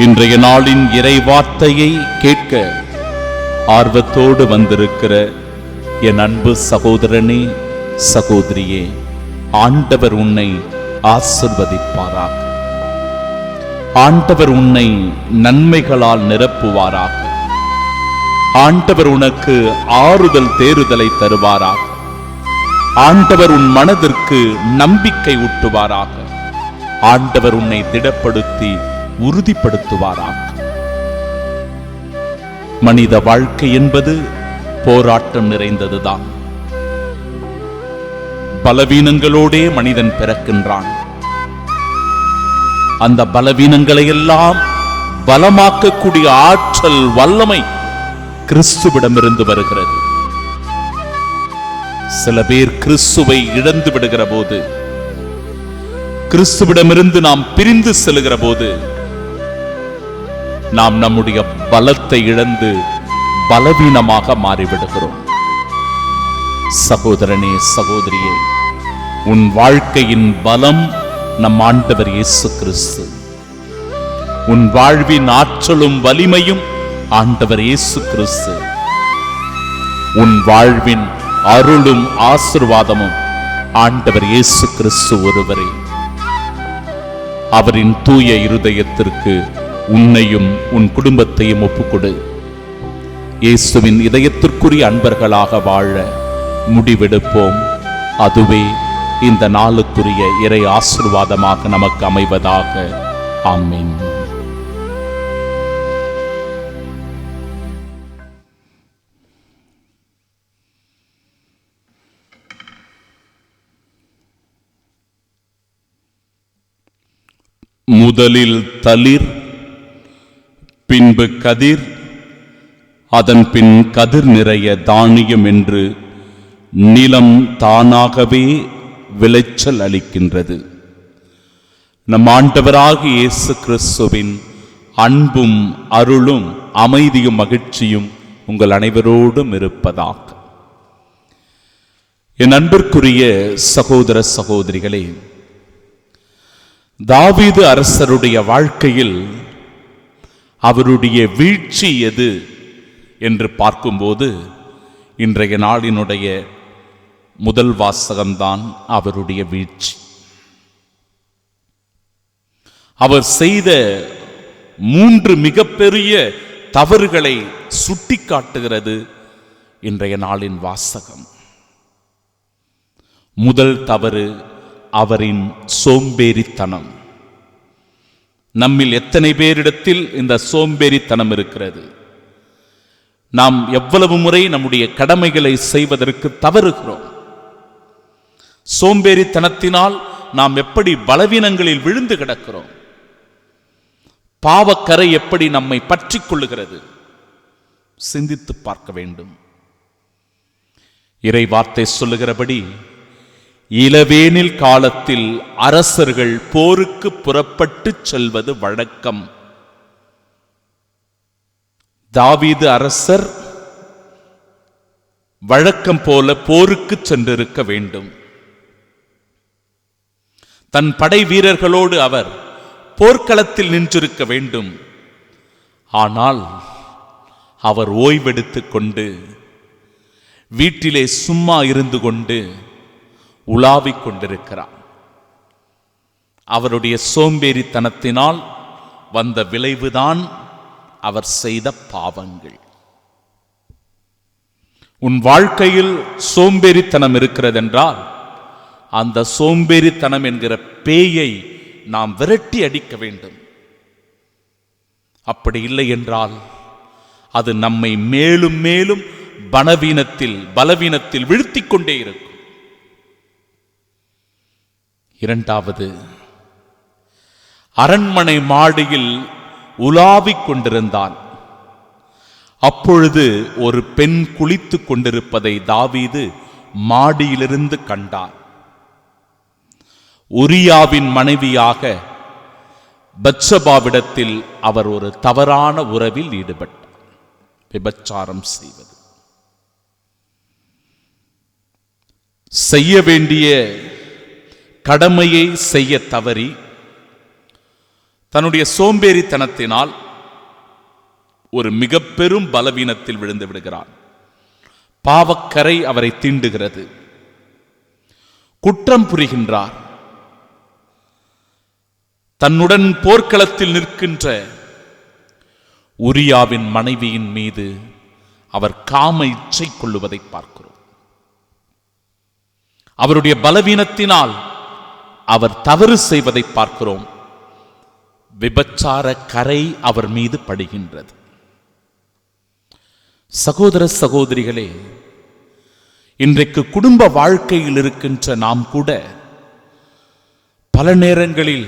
இன்றைய நாளின் இறை வார்த்தையை கேட்க ஆர்வத்தோடு வந்திருக்கிற என் அன்பு சகோதரனே, சகோதரியே, ஆண்டவர் உன்னை ஆசிர்வதிப்பாராக. ஆண்டவர் உன்னை நன்மைகளால் நிரப்புவாராக. ஆண்டவர் உனக்கு ஆறுதல் தேறுதலை தருவாராக. ஆண்டவர் உன் மனதிற்கு நம்பிக்கை ஊட்டுவாராக. ஆண்டவர் உன்னை திடப்படுத்தி உறுதிப்படுத்துவாராக. மனித வாழ்க்கை என்பது போராட்டம் நிறைந்ததுதான். பலவீனங்களோடே மனிதன் பிறக்கின்றான். அந்த பலவீனங்களை எல்லாம் பலமாக்கக்கூடிய ஆற்றல், வல்லமை கிறிஸ்துவிடமிருந்து வருகிறது. சில பேர் கிறிஸ்துவை இழந்து விடுகிற போது, கிறிஸ்துவிடமிருந்து நாம் பிரிந்து செல்கிற போது, நாம் நம்முடைய பலத்தை இழந்து பலவீனமாக மாறிவிடுகிறோம். சகோதரனே, சகோதரியே, உன் வாழ்க்கையின் பலம் நம் ஆண்டவர் இயேசு கிறிஸ்து. உன் வாழ்வின் ஆற்றலும் வலிமையும் ஆண்டவர் இயேசு கிறிஸ்து. உன் வாழ்வின் அருளும் ஆசீர்வாதமும் ஆண்டவர் இயேசு கிறிஸ்து ஒருவரே. அவரின் தூய இருதயத்திற்கு உன்னையும் உன் குடும்பத்தையும் ஒப்புக்கொடு. இயேசுவின் இதயத்திற்குரிய அன்பர்களாக வாழ முடிவெடுப்போம். அதுவே இந்த நாளுக்குரிய இறை ஆசீர்வாதமாக நமக்கு அமைவதாக. ஆமென். முதலில் தளிர், பின்பு கதிர், அதன் பின் கதிர் நிறைய தானியம் என்று நிலம் தானாகவே விளைச்சல் அளிக்கின்றது. நம் ஆண்டவராகிய இயேசு கிறிஸ்துவின் அன்பும் அருளும் அமைதியும் மகிழ்ச்சியும் உங்கள் அனைவரோடும் இருப்பதாக. என் அன்பிற்குரிய சகோதர சகோதரிகளே, தாவீது அரசருடைய வாழ்க்கையில் அவருடைய வீழ்ச்சி எது என்று பார்க்கும்போது இன்றைய நாளினுடைய முதல் வாசகம்தான் அவருடைய வீழ்ச்சி. அவர் செய்த 3 மிகப்பெரிய தவறுகளை சுட்டிக்காட்டுகிறது இன்றைய நாளின் வாசகம். முதல் தவறு அவரின் சோம்பேறித்தனம். நம்மில் எத்தனை பேரிடத்தில் இந்த சோம்பேறித்தனம் இருக்கிறது? நாம் எவ்வளவு முறை நம்முடைய கடமைகளை செய்வதற்கு தவறுகிறோம். சோம்பேறித்தனத்தினால் நாம் எப்படி பலவீனங்களில் விழுந்து கிடக்கிறோம். பாவக்கரை எப்படி நம்மை பற்றிக் கொள்ளுகிறது சிந்தித்து பார்க்க வேண்டும். இறை வார்த்தை சொல்லுகிறபடி இளவேனில் காலத்தில் அரசர்கள் போருக்கு புறப்பட்டு செல்வது வழக்கம். தாவீது அரசர் வழக்கம் போல போருக்கு சென்றிருக்க வேண்டும். தன் படை வீரர்களோடு அவர் போர்க்களத்தில் நின்றிருக்க வேண்டும். ஆனால் அவர் ஓய்வெடுத்துக் கொண்டு வீட்டிலே சும்மா இருந்து கொண்டு உலாவிக் கொண்டிருக்கிறார். அவருடைய சோம்பேறித்தனத்தினால் வந்த விளைவுதான் அவர் செய்த பாவங்கள். உன் வாழ்க்கையில் சோம்பேறித்தனம் இருக்கிறதென்றால் அந்த சோம்பேறித்தனம் என்கிற பேயை நாம் விரட்டி அடிக்க வேண்டும். அப்படி இல்லை என்றால் அது நம்மை மேலும் மேலும் பலவீனத்தில் வீழ்த்திக் கொண்டே இருக்கும். இரண்டாவது, அரண்மனை மாடியில் உலாவிக் கொண்டிருந்தான். அப்பொழுது ஒரு பெண் குளித்துக் கொண்டிருப்பதை தாவீது மாடியிலிருந்து கண்டார். உரியாவின் மனைவியாக பத்சபாவிடத்தில் அவர் ஒரு தவறான உறவில் ஈடுபட்டார். விபச்சாரம் செய்வது, செய்ய வேண்டிய கடமையை செய்ய தவறி தன்னுடைய சோம்பேறித்தனத்தினால் ஒரு மிக பெரும் பலவீனத்தில் விழுந்து விடுகிறார். பாவக்கரை அவரை தீண்டுகிறது. குற்றம் புரிகின்றார். தன்னுடன் போர்க்களத்தில் நிற்கின்ற உரியாவின் மனைவியின் மீது அவர் காம இச்சை கொள்ளுவதை பார்க்கிறோம். அவருடைய பலவீனத்தினால் அவர் தவறு செய்வதை பார்க்கிறோம். விபச்சார கரை அவர் மீது படுகின்றது. சகோதர சகோதரிகளே, இன்றைக்கு குடும்ப வாழ்க்கையில் இருக்கின்ற நாம் கூட பல நேரங்களில்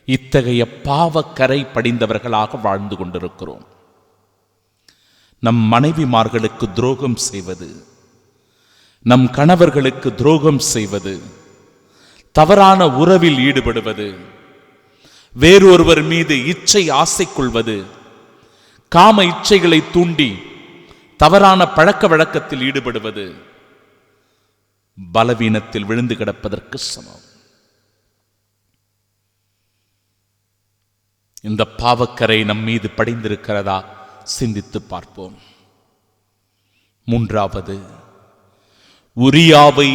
இத்தகைய பாவக்கரை படிந்தவர்களாக வாழ்ந்து கொண்டிருக்கிறோம். நம் மனைவிமார்களுக்கு துரோகம் செய்வது, நம் கணவர்களுக்கு துரோகம் செய்வது, தவறான உறவில் ஈடுபடுவது, வேறொருவர் மீது இச்சை ஆசை கொள்வது, காம இச்சைகளை தூண்டி தவறான பழக்க வழக்கத்தில் ஈடுபடுவது பலவீனத்தில் விழுந்து கிடப்பதற்கு சமம். இந்த பாவக்கரை நம் மீது படிந்திருக்கிறதா சிந்தித்து பார்ப்போம். மூன்றாவது, உரியாவை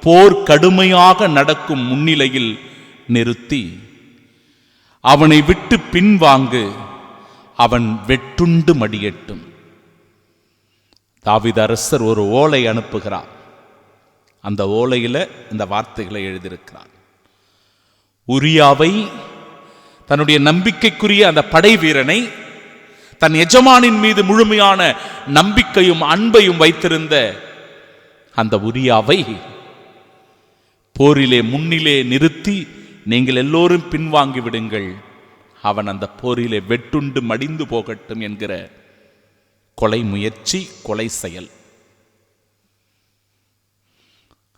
போர் கடுமையாக நடக்கும் முன்னிலையில் நிறுத்தி அவனை விட்டு பின்வாங்கு, அவன் வெட்டுண்டு மடியட்டும். தாவீது அரசர் ஒரு ஓலை அனுப்புகிறார். அந்த ஓலையில இந்த வார்த்தைகளை எழுதியிருக்கிறார். உரியாவை, தன்னுடைய நம்பிக்கைக்குரிய அந்த படை வீரனை, தன் எஜமானின் மீது முழுமையான நம்பிக்கையும் அன்பையும் வைத்திருந்த அந்த உரியாவை போரிலே முன்னிலே நிறுத்தி, நீங்கள் எல்லோரும் பின்வாங்கி விடுங்கள், அவன் அந்த போரிலே வெட்டுண்டு மடிந்து போகட்டும் என்கிற கொலை முயற்சி, கொலை செயல்.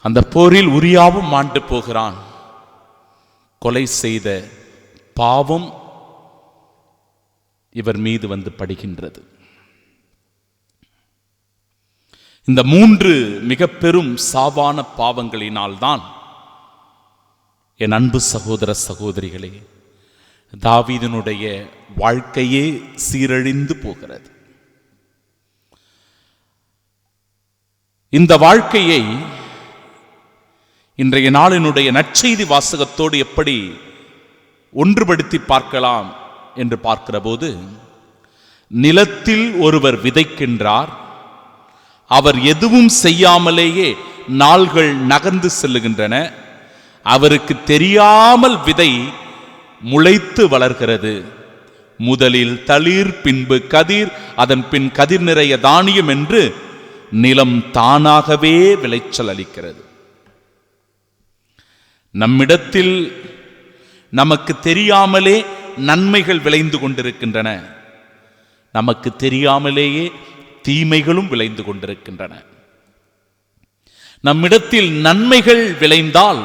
அந்த போரில் உரியாவும் மாண்டு போகிறான். கொலை செய்த பாவம் இவர் மீது வந்து படுகின்றது. இந்த மூன்று மிக பெரும் சாவான பாவங்களினால்தான் என் அன்பு சகோதர சகோதரிகளே, தாவீதினுடைய வாழ்க்கையே சீரழிந்து போகிறது. இந்த வாழ்க்கையை இன்றைய நாளினுடைய நற்செய்தி வாசகத்தோடு எப்படி ஒன்றுபடுத்தி பார்க்கலாம் என்று பார்க்கிற போது, நிலத்தில் ஒருவர் விதைக்கின்றார். அவர் எதுவும் செய்யாமலேயே நாள்கள் நகர்ந்து செல்லுகின்றன. அவருக்கு தெரியாமல் விதை முளைத்து வளர்கிறது. முதலில் தளிர், பின்பு கதிர், அதன் பின் கதிர் நிறைய தானியம் என்று நிலம் தானாகவே விளைச்சல் அளிக்கிறது. நம்மிடத்தில் நமக்கு தெரியாமலே நன்மைகள் விளைந்து கொண்டிருக்கின்றன, நமக்கு தெரியாமலேயே தீமைகளும் விளைந்து கொண்டிருக்கின்றன. நம்மிடத்தில் நன்மைகள் விளைந்தால்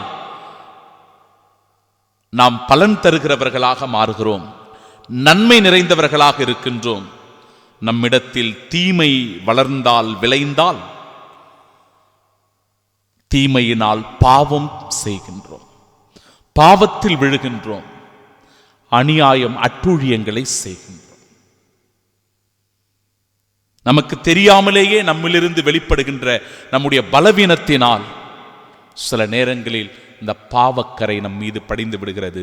நாம் பலன் தருகிறவர்களாக மாறுகிறோம், நன்மை நிறைந்தவர்களாக இருக்கின்றோம். நம்மிடத்தில் தீமை வளர்ந்தால் விளைந்தால் தீமையினால் பாவம் செய்கின்றோம், பாவத்தில் விழுகின்றோம், அநியாயம் அட்டூழியங்களை செய்கின்றோம். நமக்கு தெரியாமலேயே நம்மிலிருந்து வெளிப்படுகின்ற நம்முடைய பலவீனத்தினால் சில நேரங்களில் இந்த பாவக்கரை நம் மீது படிந்து விடுகிறது.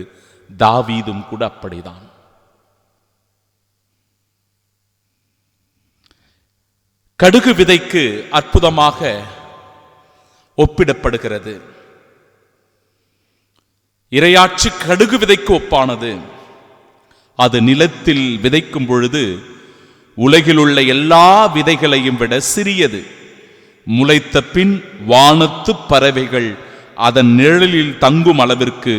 தாவீதும் கூட அப்படிதான். கடுகு விதைக்கு அற்புதமாக ஒப்பிடப்படுகிறது. இறையாட்சி கடுகு விதைக்கு ஒப்பானது. அது நிலத்தில் விதைக்கும் பொழுது உலகில் உள்ள எல்லா விதைகளையும் விட சிறியது. முளைத்த பின் வானத்து பறவைகள் அதன் நிழலில் தங்கும் அளவிற்கு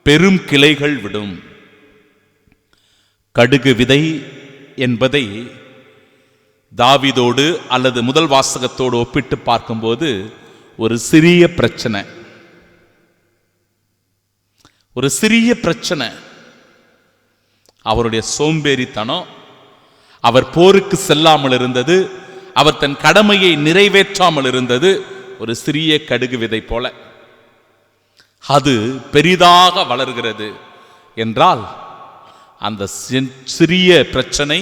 பெரும் கிளைகள் விடும். கடுகு விதை என்பதை தாவீதோடு அல்லது முதல் வாசகத்தோடு ஒப்பிட்டு பார்க்கும்போது ஒரு சிறிய பிரச்சனை, ஒரு சிறிய பிரச்சனை. அவருடைய சோம்பேறித்தனம், அவர் போருக்கு செல்லாமல் இருந்தது, அவர் தன் கடமையை நிறைவேற்றாமல் இருந்தது ஒரு சிறிய கடுகு விதை போல. அது பெரிதாக வளர்கிறது என்றால் அந்த சிறிய பிரச்சனை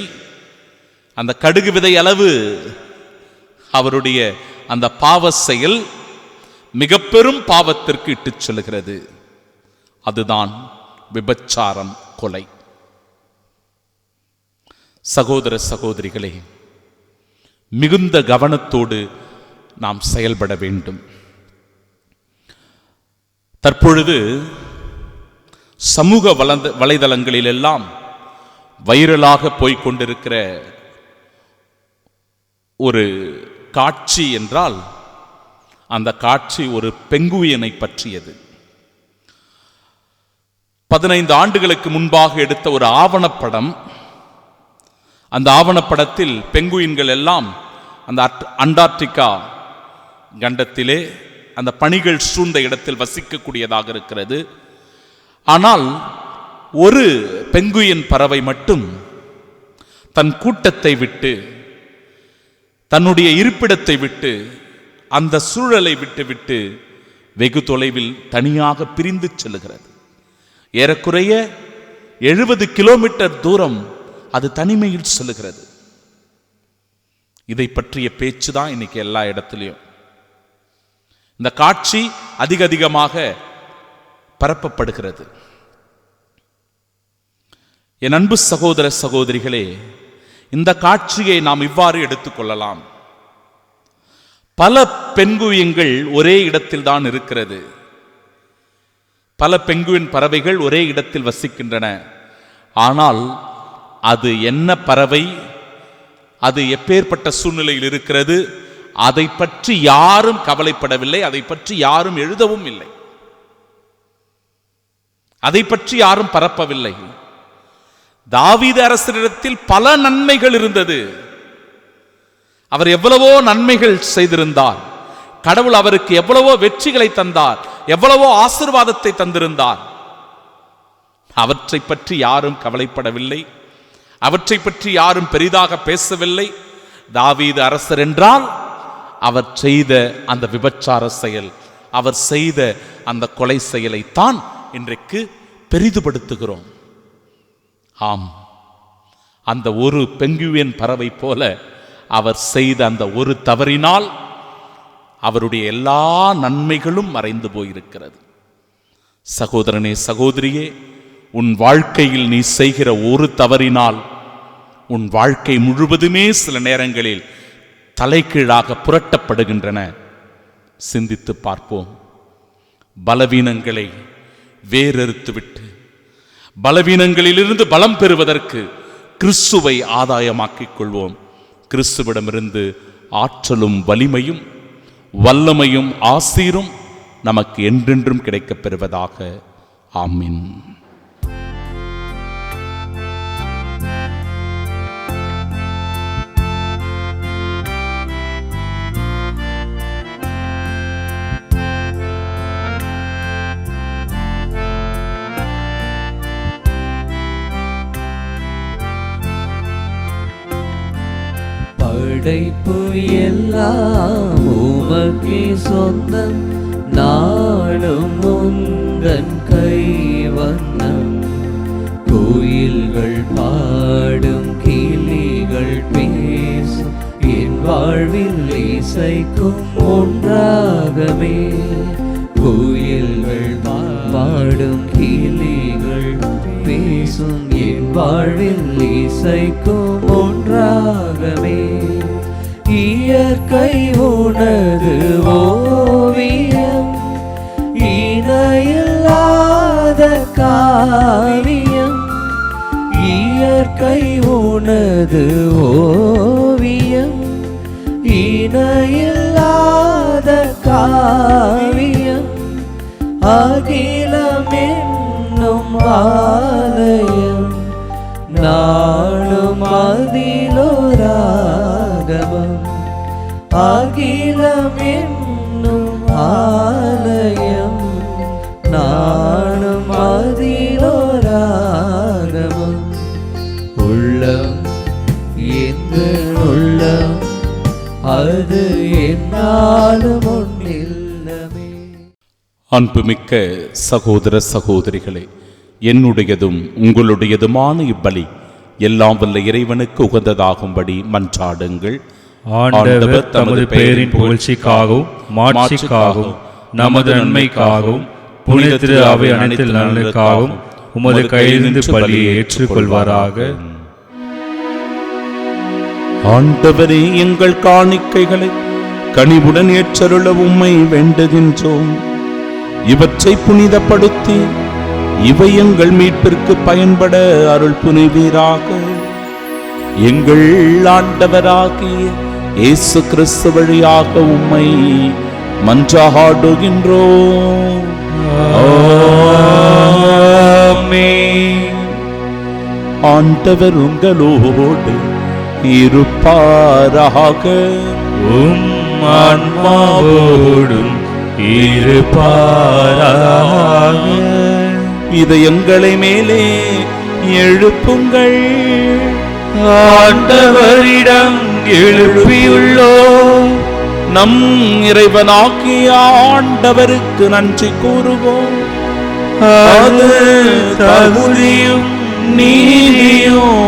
அந்த கடுகு விதை அளவு அவருடைய அந்த பாவ செயல் மிக பெரும் பாவத்திற்கு இட்டுச் செல்கிறது. அதுதான் விபச்சாரம், கொலை. சகோதர சகோதரிகளே, மிகுந்த கவனத்தோடு நாம் செயல்பட வேண்டும். தற்பொழுது சமூக வலைதளங்களில் எல்லாம் வைரலாக போய்கொண்டிருக்கிற ஒரு காட்சி என்றால் அந்த காட்சி ஒரு பெங்குயினை பற்றியது. 15 ஆண்டுகளுக்கு முன்பாக எடுத்த ஒரு ஆவணப்படம். அந்த ஆவணப்படத்தில் பெங்குயின்கள் எல்லாம் அந்த அண்டார்டிகா கண்டத்திலே அந்த பனிகள் சூழ்ந்த இடத்தில் வசிக்கக்கூடியதாக இருக்கிறது. ஆனால் ஒரு பெங்குயின் பறவை மட்டும் தன் கூட்டத்தை விட்டு, தன்னுடைய இருப்பிடத்தை விட்டு, அந்த சூழலை விட்டு வெகு தொலைவில் தனியாக பிரிந்து செல்லுகிறது. ஏறக்குறைய 70 கிலோமீட்டர் தூரம் அது தனிமையில் செல்லுகிறது. இதை பற்றிய பேச்சு தான் இன்னைக்கு எல்லா இடத்திலையும். இந்த காட்சி அதிகமாக பரப்பப்படுகிறது. என் அன்பு சகோதர சகோதரிகளே, இந்த காட்சியை நாம் இவ்வாறு எடுத்துக்கொள்ளலாம். பல பெங்குயின்கள் ஒரே இடத்தில் தான் இருக்கிறது. பல பெங்குயின் பறவைகள் ஒரே இடத்தில் வசிக்கின்றன. ஆனால் அது என்ன பறவை, அது எப்பேற்பட்ட சூழ்நிலையில் இருக்கிறது, அதை பற்றி யாரும் கவலைப்படவில்லை. அதை பற்றி யாரும் எழுதவும் இல்லை. அதை பற்றி யாரும் பரப்பவில்லை. தாவீது அரசரிடத்தில் பல நன்மைகள் இருந்தது. அவர் எவ்வளவோ நன்மைகள் செய்திருந்தார். கடவுள் அவருக்கு எவ்வளவோ வெற்றிகளை தந்தார், எவ்வளவோ ஆசீர்வாதத்தை தந்திருந்தார். அவற்றை பற்றி யாரும் கவலைப்படவில்லை. அவற்றை பற்றி யாரும் பெரிதாக பேசவில்லை. தாவீது அரசர் என்றால் அவர் செய்த அந்த விபச்சார செயல், அவர் செய்த அந்த கொலை செயலைத்தான் இன்றைக்கு பெரிதுபடுத்துகிறோம். ஆம், அந்த ஒரு பெங்குயின் பறவை போல அவர் செய்த அந்த ஒரு தவறினால் அவருடைய எல்லா நன்மைகளும் மறைந்து போயிருக்கிறது. சகோதரனே, சகோதரியே, உன் வாழ்க்கையில் நீ செய்கிற ஒரு தவறினால் உன் வாழ்க்கை முழுவதுமே சில நேரங்களில் தலைகீழாக புரட்டப்படுகின்றன. சிந்தித்து பார்ப்போம். பலவீனங்களை வேறறுத்துவிட்டு பலவீனங்களிலிருந்து பலம் பெறுவதற்கு கிறிஸ்துவை ஆதாயமாக்கிக் கொள்வோம். கிறிஸ்துவிடமிருந்து ஆற்றலும் வலிமையும் வல்லமையும் ஆசீரும் நமக்கு என்றென்றும் கிடைக்கப் பெறுவதாக. ஆமீன். படைப்பு எல்லாம் உமக்கே சொந்தம், நாளும் உந்தன் கைவண்ணம். கோயில்கள் பாடும் கிளிகள் பேசும், என் வாழ்வில் இசைக்கும் ஒன்றாகவே. கோயில்கள் பாடும் கிளிகள் பேசும், என் வாழ்வில் இசைக்கும் ஒன்றாகவே. இயற்கை உனது ஓவியம், இணையில்லாத காவியம். இயற்கை உனது ஓவியம், இணையில்லாத காவியம். அகிலம் என்னும் ஆலயம், நாளும் அதிலோராகமம். அகிலம் என்னும் ஆலயம், நாளும் அதிலோராகமம். உள்ளம் எந்த உள்ளம், அது என்னாலும் ஒன்றில்லமே. அன்புமிக்க சகோதர சகோதரிகளே, என்னுடையதும் உங்களுடையதுமான இப்பலி எல்லாம் வல்ல இறைவனுக்கு உகந்ததாகும்படி மன்றாடுங்கள். ஆண்டவர் தமது பெயரின் புகழ்ச்சிக்காகவும் மாட்சிக்காகவும் நமது நன்மைக்காகவும் புனித திரு அவை அனைத்து நலனுக்காகவும் உமது கையிலிருந்து பலியை ஏற்றுக்கொள்வாராக. ஆண்டவரே, எங்கள் காணிக்கைகளை கனிவுடன் ஏற்றருள உம்மை வேண்டுகின்றோம். இவற்றை புனிதப்படுத்தி இவை எங்கள் மீட்பிற்கு பயன்பட அருள் புரிவீராக. எங்கள் ஆண்டவராகிய இயேசு கிறிஸ்து வழியாக உம்மை மன்றாடுகின்றோம். ஆண்டவர் உங்களோடு இருப்பாராக. ஆன்மாவோடும் இருப்பாராக. இதயங்களை மேலே எழுப்புங்கள். ஆண்டவரிடம் எழுப்பியுள்ளோம். நம் இறைவனாகிய ஆண்டவருக்கு நன்றி கூறுவோம். அது தகுதியும் நீதியுமானதே.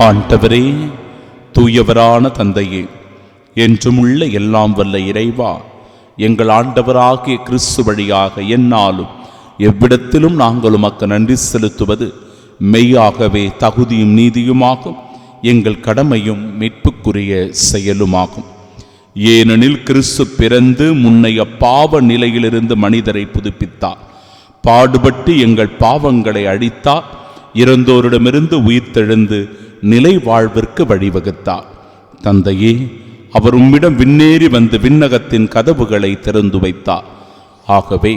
ஆண்டவரே, தூயவரான தந்தையே, என்றுமுள்ள எல்லாம் வல்ல இறைவா, எங்கள் ஆண்டவராகிய கிறிஸ்து வழியாக எந்நாளும் எவ்விடத்திலும் நாங்கள் உமக்கு நன்றி செலுத்துவது மெய்யாகவே தகுதியும் நீதியுமாகும், எங்கள் கடமையும் மீட்புக்குரிய செயலுமாகும். ஏனெனில் கிறிஸ்து பிறந்து முன்னைய பாவ நிலையிலிருந்து மனிதரை புதுப்பித்தார், பாடுபட்டு எங்கள் பாவங்களை அழித்தார், இறந்தோரிடமிருந்து உயிர்த்தெழுந்து நிலை வாழ்விற்கு வழிவகுத்தார். தந்தையே, அவர் உம்மிடம் விண்ணேறி வந்து விண்ணகத்தின் கதவுகளை திறந்து வைத்தார். ஆகவே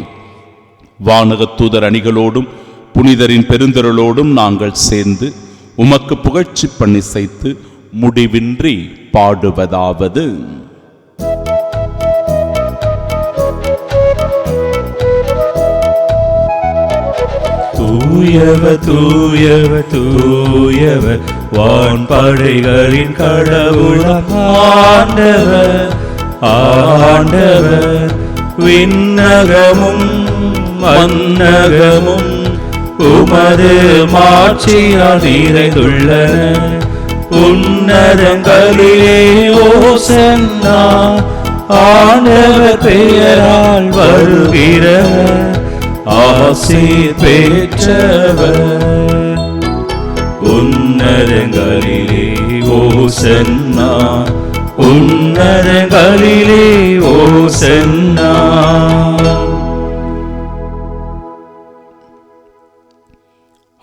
வானகத் தூதர் அணிகளோடும் புனிதரின் பெருந்திரளோடும் நாங்கள் சேர்ந்து உமக்கு புகழ்ச்சி பண்ணி செய்து முடிவின்றி பாடுவதாவது: தூயவர் தூயவர் தூயவர் வான்படைகளின் கடவுள் ஆண்டவர். ஆண்டவர் விண்ணகமும் மன்னகமும் உமது மாட்சியால் நிறைந்துள்ளன. உன்னதங்களிலே ஓசன்னா, ஆண்டவர் பெயரால் வருகிறவர் ஆசீர் பெற்றவர். உன்னதங்களிலே ஓசன்னா, உன்னதங்களிலே ஓசன்னா.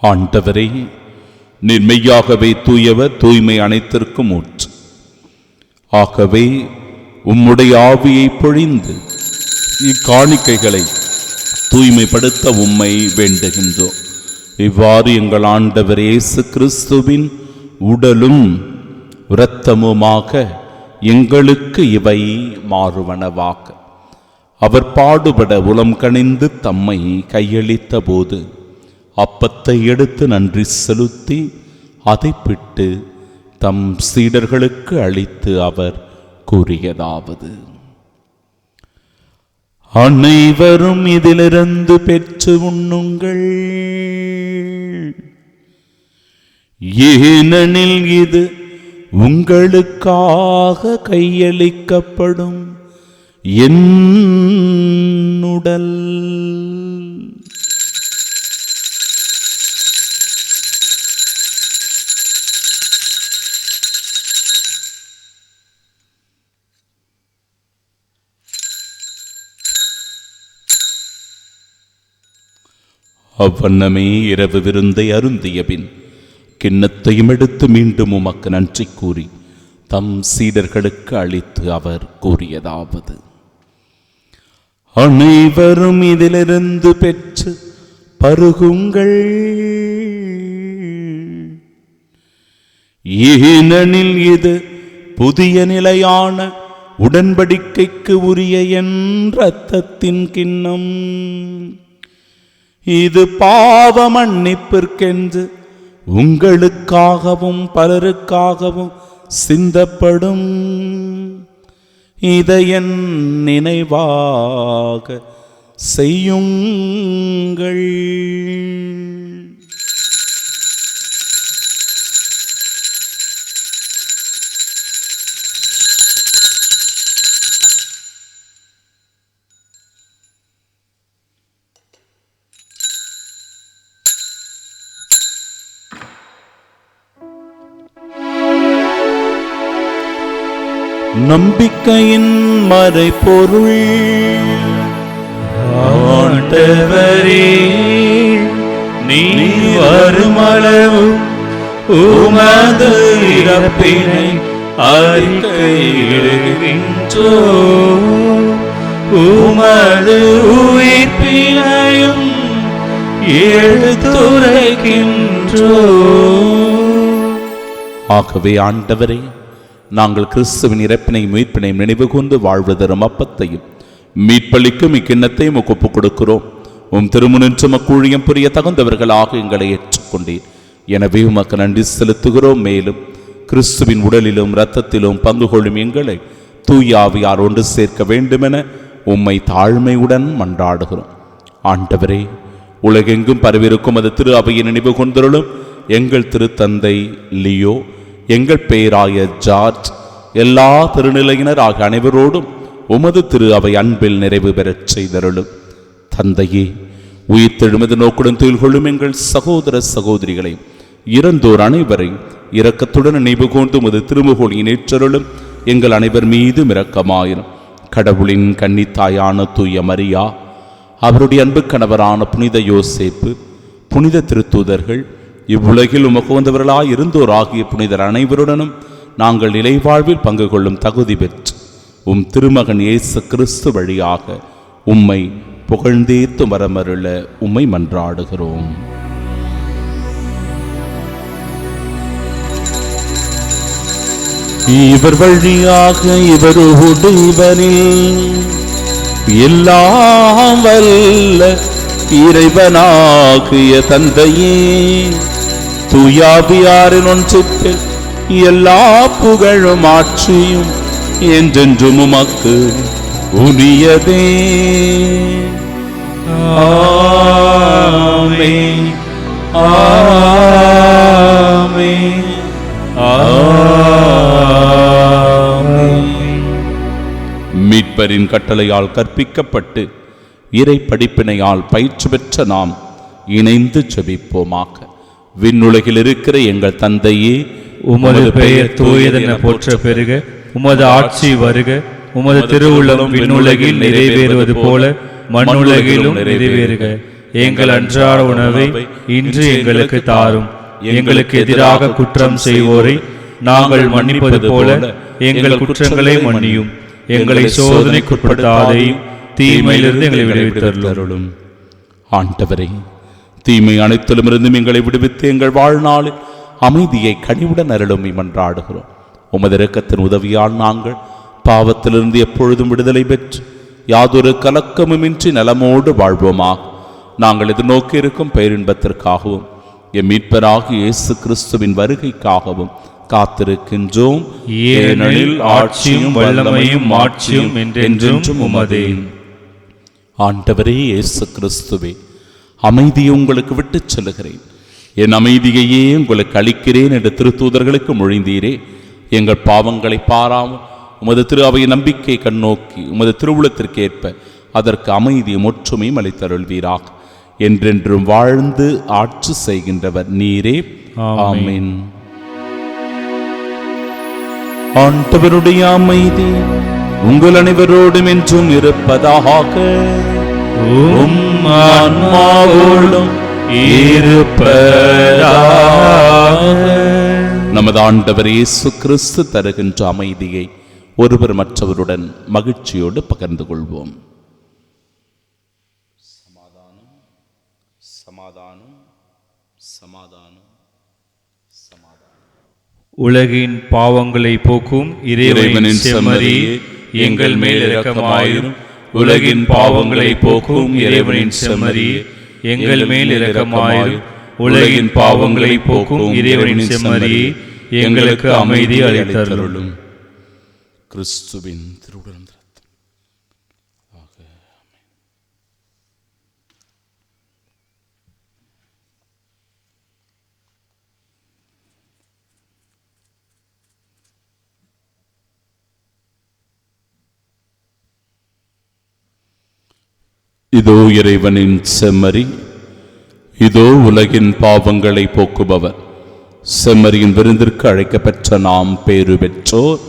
ஆண்டவரே, நீர் மெய்யாகவே தூயவர், தூய்மை அனைத்திற்கும் ஊற்று. ஆகவே உம்முடைய ஆவியை பொழிந்து இக்காணிக்கைகளை தூய்மைப்படுத்த உம்மை வேண்டுகின்றோம். இவ்வாறு எங்கள் ஆண்டவர் இயேசு கிறிஸ்துவின் உடலும் இரத்தமுமாக எங்களுக்கு இவை மாறுவனவாக. அவர் பாடுபட உளம் கனிந்து தம்மை கையளித்த போது அப்பத்தை எடுத்து நன்றி செலுத்தி அதை பிட்டு தம் சீடர்களுக்கு அளித்து அவர் கூறியதாவது: அனைவரும் இதிலிருந்து பெற்று உண்ணுங்கள், ஏனெனில் இது உங்களுக்காக கையளிக்கப்படும் என் உடல். அவ்வண்ணமே இரவு விருந்தை அருந்திய பின் கிண்ணத்தையும் எடுத்து மீண்டும் உமக்கு நன்றி கூறி தம் சீடர்களுக்கு அளித்து அவர் கூறியதாவது: அனைவரும் இதிலிருந்து பெற்று பருகுங்கள், ஏனெனில் இது புதிய நிலையான உடன்படிக்கைக்கு உரிய என் இரத்தத்தின் கிண்ணம். இது பாவ மன்னிப்பிற்கென்று உங்களுக்காகவும் பலருக்காகவும் சிந்தப்படும். இதை என் நினைவாக செய்யுங்கள். நம்பிக்கையின் மறைபொருள். ஆண்டவரே, நீ வருமளவு உமது இறப்பினை அறிக்கையிடுகின்றோ, உமது உயிர்ப்பினையும் எடுத்துரைக்கின்றோ. ஆகவே ஆண்டவரே, நாங்கள் கிறிஸ்துவின் இறப்பினையும் மீட்பினையும் நினைவு கொண்டு வாழ்வு தரும் அப்பத்தையும் மீட்பளிக்கும் இக்கிண்ணத்தையும் ஒப்புக் கொடுக்கிறோம். உம் திருமுனின்று மக்கூழியம் புரிய தகுந்தவர்களாக எங்களை ஏற்றுக்கொண்டீர். எனவே உமக்கு நன்றி செலுத்துகிறோம். மேலும் கிறிஸ்துவின் உடலிலும் இரத்தத்திலும் பங்கு கொள்ளும் எங்களை தூய ஆவியார் ஒன்று சேர்க்க வேண்டுமென உம்மை தாழ்மையுடன் மன்றாடுகிறோம். ஆண்டவரே, உலகெங்கும் பரவிருக்கும் அது திரு அவையை நினைவு கொண்டருளும் எங்கள் திருத்தந்தை லியோ, எங்கள் பேராய ஜார்ஜ், எல்லா திருநிலையினர் ஆகிய அனைவரோடும் உமது திரு அவை அன்பில் நிறைவு பெறச் செய்தருளும். தந்தையே, உயிர்த்தெழுமது நோக்குடன் துயில் கொள்ளும் எங்கள் சகோதர சகோதரிகளை இறந்தோர் அனைவரை இரக்கத்துடன் நினைவு கூர்ந்து உமது திருமுகோலியை நேற்றருளும். எங்கள் அனைவர் மீதும் இரக்கமாயிரும். கடவுளின் கன்னித்தாயான தூய மரியா, அவருடைய அன்பு கணவரான புனித யோசேப்பு, புனித திருத்தூதர்கள், இவ்வுலகில் உமக்குவந்தவர்களாய் இருந்தோர் ஆகிய புனிதர் அனைவருடனும் நாங்கள் நிலைவாழ்வில் பங்கு கொள்ளும் தகுதி பெற்று உம் திருமகன் இயேசு கிறிஸ்து வழியாக உம்மை புகழ்ந்தேத்து வரமருள உம்மை மன்றாடுகிறோம். இவர் வழியாக இவரோடு இவரில் எல்லாம் வல்ல இறைவனாகிய தந்தையே, தூயாவியாரின் ஒன்றிப்பில் எல்லா புகழும் ஆட்சியும் என்றென்றும் உமக்கு உரியதே. ஆமென், ஆமென், ஆமென். மீட்பரின் கட்டளையால் கற்பிக்கப்பட்டு இறை படிப்பினையால் பயிற்சி பெற்ற நாம் இணைந்து ஜெபிப்போமாக. விண்ணுலகில் இருக்கிற எங்கள் தந்தையே, உமது பெயர் தூயதென போற்ற பெருக, உமது ஆட்சி வருக, உமது திருவுள்ளம் விண்ணுலகில் நிறைவேறுவது போல மண்ணுலகிலும் நிறைவேறுக. எங்கள் அன்றாட உணவை இன்று எங்களுக்கு தாரும். எங்களுக்கு எதிராக குற்றம் செய்வோரை நாங்கள் மன்னிப்பது போல எங்கள் குற்றங்களை மன்னியும். எங்களை சோதனைக்குட்படுத்தாதையும் தீமையிலிருந்து எங்களை விடுவித்தருளும். ஆண்டவரே, தீமை அனைத்திலுமிருந்தும் எங்களை விடுவித்து எங்கள் வாழ்நாளில் அமைதியை கனிவுடன் அருளும் மன்றாடுகிறோம். உமது இரக்கத்தின் உதவியால் நாங்கள் பாவத்திலிருந்து எப்பொழுதும் விடுதலை பெற்று யாதொரு கலக்கமுமின்றி நலமோடு வாழ்வோமாக. நாங்கள் எதிர்நோக்கி இருக்கும் பேரின்பத்திற்காகவும் எம் மீட்பராகிய இயேசு கிறிஸ்துவின் வருகைக்காகவும் காத்திருக்கின்றோம். ஏனெனில் ஆட்சியும் வல்லமையும் மாட்சியும் என்றென்றும் உமதே. ஆண்டவரே இயேசு கிறிஸ்துவே, அமைதியை உங்களுக்கு விட்டுச் செல்லுகிறேன், என் அமைதியையே உங்களுக்கு அளிக்கிறேன் என்று திருத்தூதர்களுக்கு மொழிந்தீரே. எங்கள் பாவங்களை பாராமல் உமது திரு அவை நம்பிக்கை கண்ணோக்கி உமது திருவுளத்திற்கேற்ப அதற்கு அமைதியும் ஒற்றுமையும் அளித்தருள்வீராக. என்றென்றும் வாழ்ந்து ஆட்சி செய்கின்றவர் நீரே. ஆமென். ஆண்டவருடைய அமைதி உங்கள் அனைவரோடும் என்றும் இருப்பதாக. உம் ஆன்மாவோடும் இருப்பதாக. நமது ஆண்டவர் இயேசு கிறிஸ்து தருகின்ற அமைதியை ஒருவர் மற்றவருடன் மகிழ்ச்சியோடு பகிர்ந்து கொள்வோம். சமாதானம், சமாதானம், சமாதானம், சமாதானம். உலகின் பாவங்களை போக்கும் இறைவனின் செம்மறியே, எங்கள் மேல் இரக்கமாயிரும். உலகின் பாவங்களை போக்கும் இறைவனின் செம்மறியே, எங்கள் மேல் இரக்கமாயிரும். உலகின் பாவங்களை போக்கும் இறைவனின் செம்மறியே, எங்களுக்கு அமைதி அளித்தருளும். கிறிஸ்துவின் திருவுடலும் இரத்தம் ஆக. இதோ இறைவனின் செம்மறி, இதோ உலகின் பாவங்களை போக்குபவர். செம்மறியின் விருந்திற்கு அழைக்கப்பெற்ற நாம் பேறு பெற்றோர்.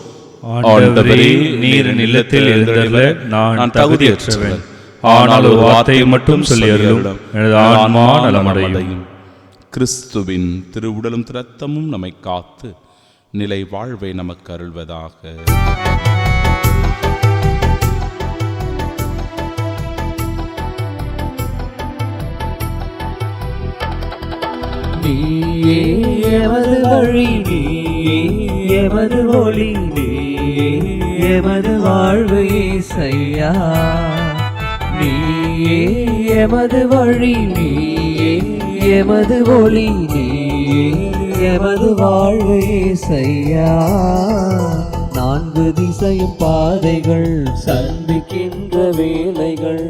ஆண்டவரே, நீர் இல்லத்தில் எழுந்தருள நான் தகுதியற்றவன். ஆனால் ஒரு வார்த்தையை மட்டும் சொல்லி அருளும், எனது ஆன்மா நலமடையும். கிறிஸ்துவின் திருவுடலும் இரத்தமும் நம்மை காத்து நிலை வாழ்வை நமக்கு அருள்வதாக. நீயே எமது வழி, நீயே எமது ஒளி, நீயே எமது வாழ்வு இயேசையா. நீயே எமது வழி, நீயே எமது ஒளி, நீயே எமது வாழ்வு இயேசையா. நான்கு திசையும் பாதைகள் சந்திக்கின்ற வேலைகள்,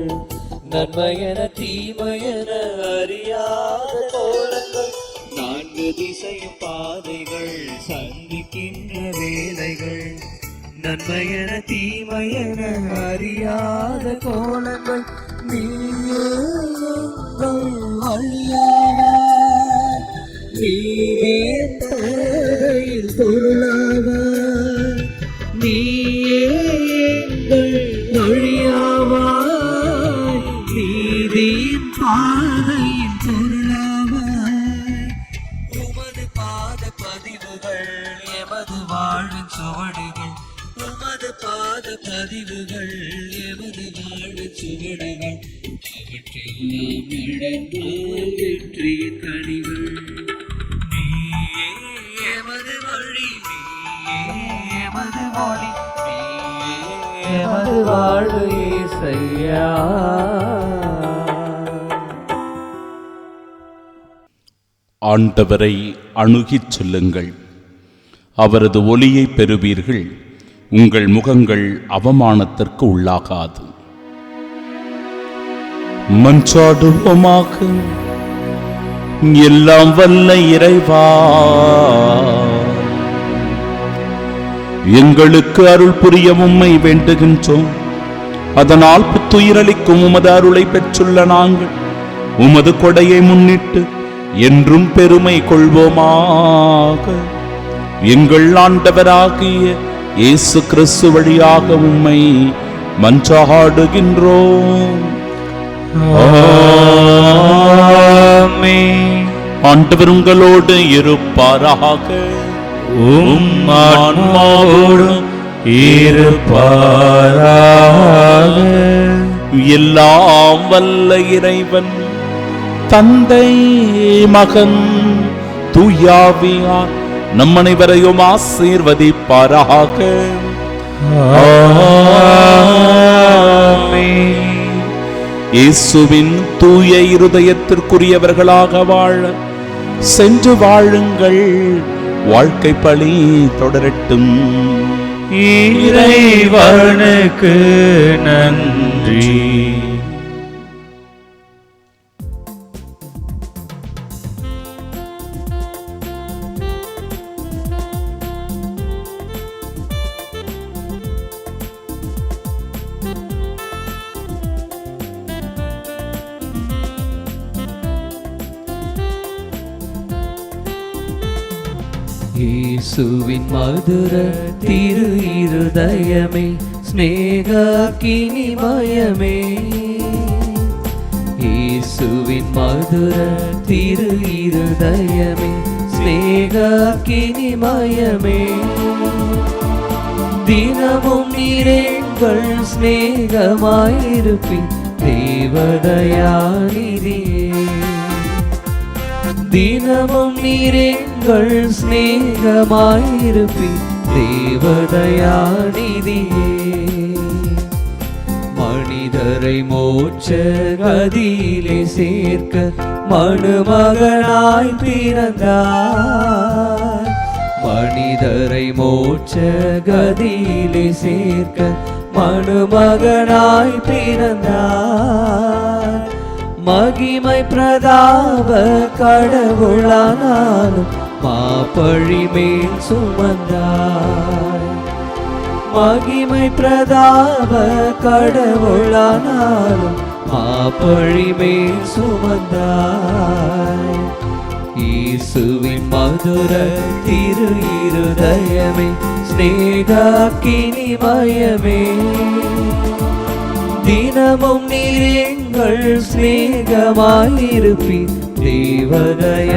நன்மையென தீமையென அறியாத கோலங்கள். நான்கு திசையும் பாதைகள் சந்திக்கின்ற வேலைகள், நன்மையென தீமையென அறியாத கோலங்கள். நீயே எங்கள் வழியாவாய், நீயே தோகையில் பொருளாவாய். நீயே எங்கள் வழியாவாய், நீதியின் பாதையின் பொருளாவாய். உமது பாத பதிவுகள் எமது வாழ்வின் சுவடுகள், உமது பாத பதிவுகள் எமது வாழ்வின் சுவடுகள். அவற்றையெல்லாம் இழந்து வெற்றியின் கனிகள். நீயே எமது வழி, நீயே எமது ஒளி, நீயே எமது வாழ்வு இயேசையா. ஆண்டவரை அணுகிச் செல்லுங்கள், அவரது ஒளியை பெறுவீர்கள். உங்கள் முகங்கள் அவமானத்திற்கு உள்ளாகாது. மன்றாடுவோமாக. எல்லாம் வல்ல இறைவா, எங்களுக்கு அருள் புரிய உம்மை வேண்டுகின்றோம். அதனால் புத்துயிரளிக்கும் உமது அருளை பெற்றுள்ள நாங்கள் உமது கொடையை முன்னிட்டு என்றும் பெருமை கொள்வோமாக. எங்கள் ஆண்டவராகிய இயேசு கிறிஸ்து வழியாக உம்மை மன்றாடுகின்றோம். ஆமென். ஆண்டவர் உங்களோடு இருப்பாராக. உம் ஆன்மாவோடும் இருப்பாராக. எல்லாம் வல்ல இறைவன் தந்தை மகன் தூயாவியார் நம் அனைவரையும் ஆசீர்வதிப்பாராக. ஆமென். இயேசுவின் தூய இருதயத்திற்குரியவர்களாக வாழ சென்று வாழுங்கள். வாழ்க்கை பழி தொடரட்டும். இறைவனுக்கு நன்றி. இயேசுவின் மதுர திரு இருதயமே ஸ்நேகக்கினிமயமே. இயேசுவின் மதுர திரு இருதயமே ஸ்நேகக்கினிமயமே. தினமும் நீரெங்கள் ஸ்நேகமாயிருப்பின் தேவதயாநிதியே. தினமும் நீரெங்கள் ஸ்நேகமாயிருப்பின் தேவதயாநிதியே. மனிதரை மோட்ச கதியிலே சேர்க்க மணுமகனாய் பிறந்தார். மனிதரை மோட்ச கதியிலே சேர்க்க மணுமகனாய் பிறந்தார். மகிமை பிரதாப கடவுளானாலும் மாப்பழி மேல் சுமந்தார். மகிமை பிரதாப கடவுளானாலும் மாப்பழி மேல் சுமந்தார். இயேசுவின் மதுர திரு இருதயமே ஸ்நேகக்கினிமயமே. தினமும் நீரெங்கள் ஸ்நேகமாயிருப்பின் தேவதயாநிதியே.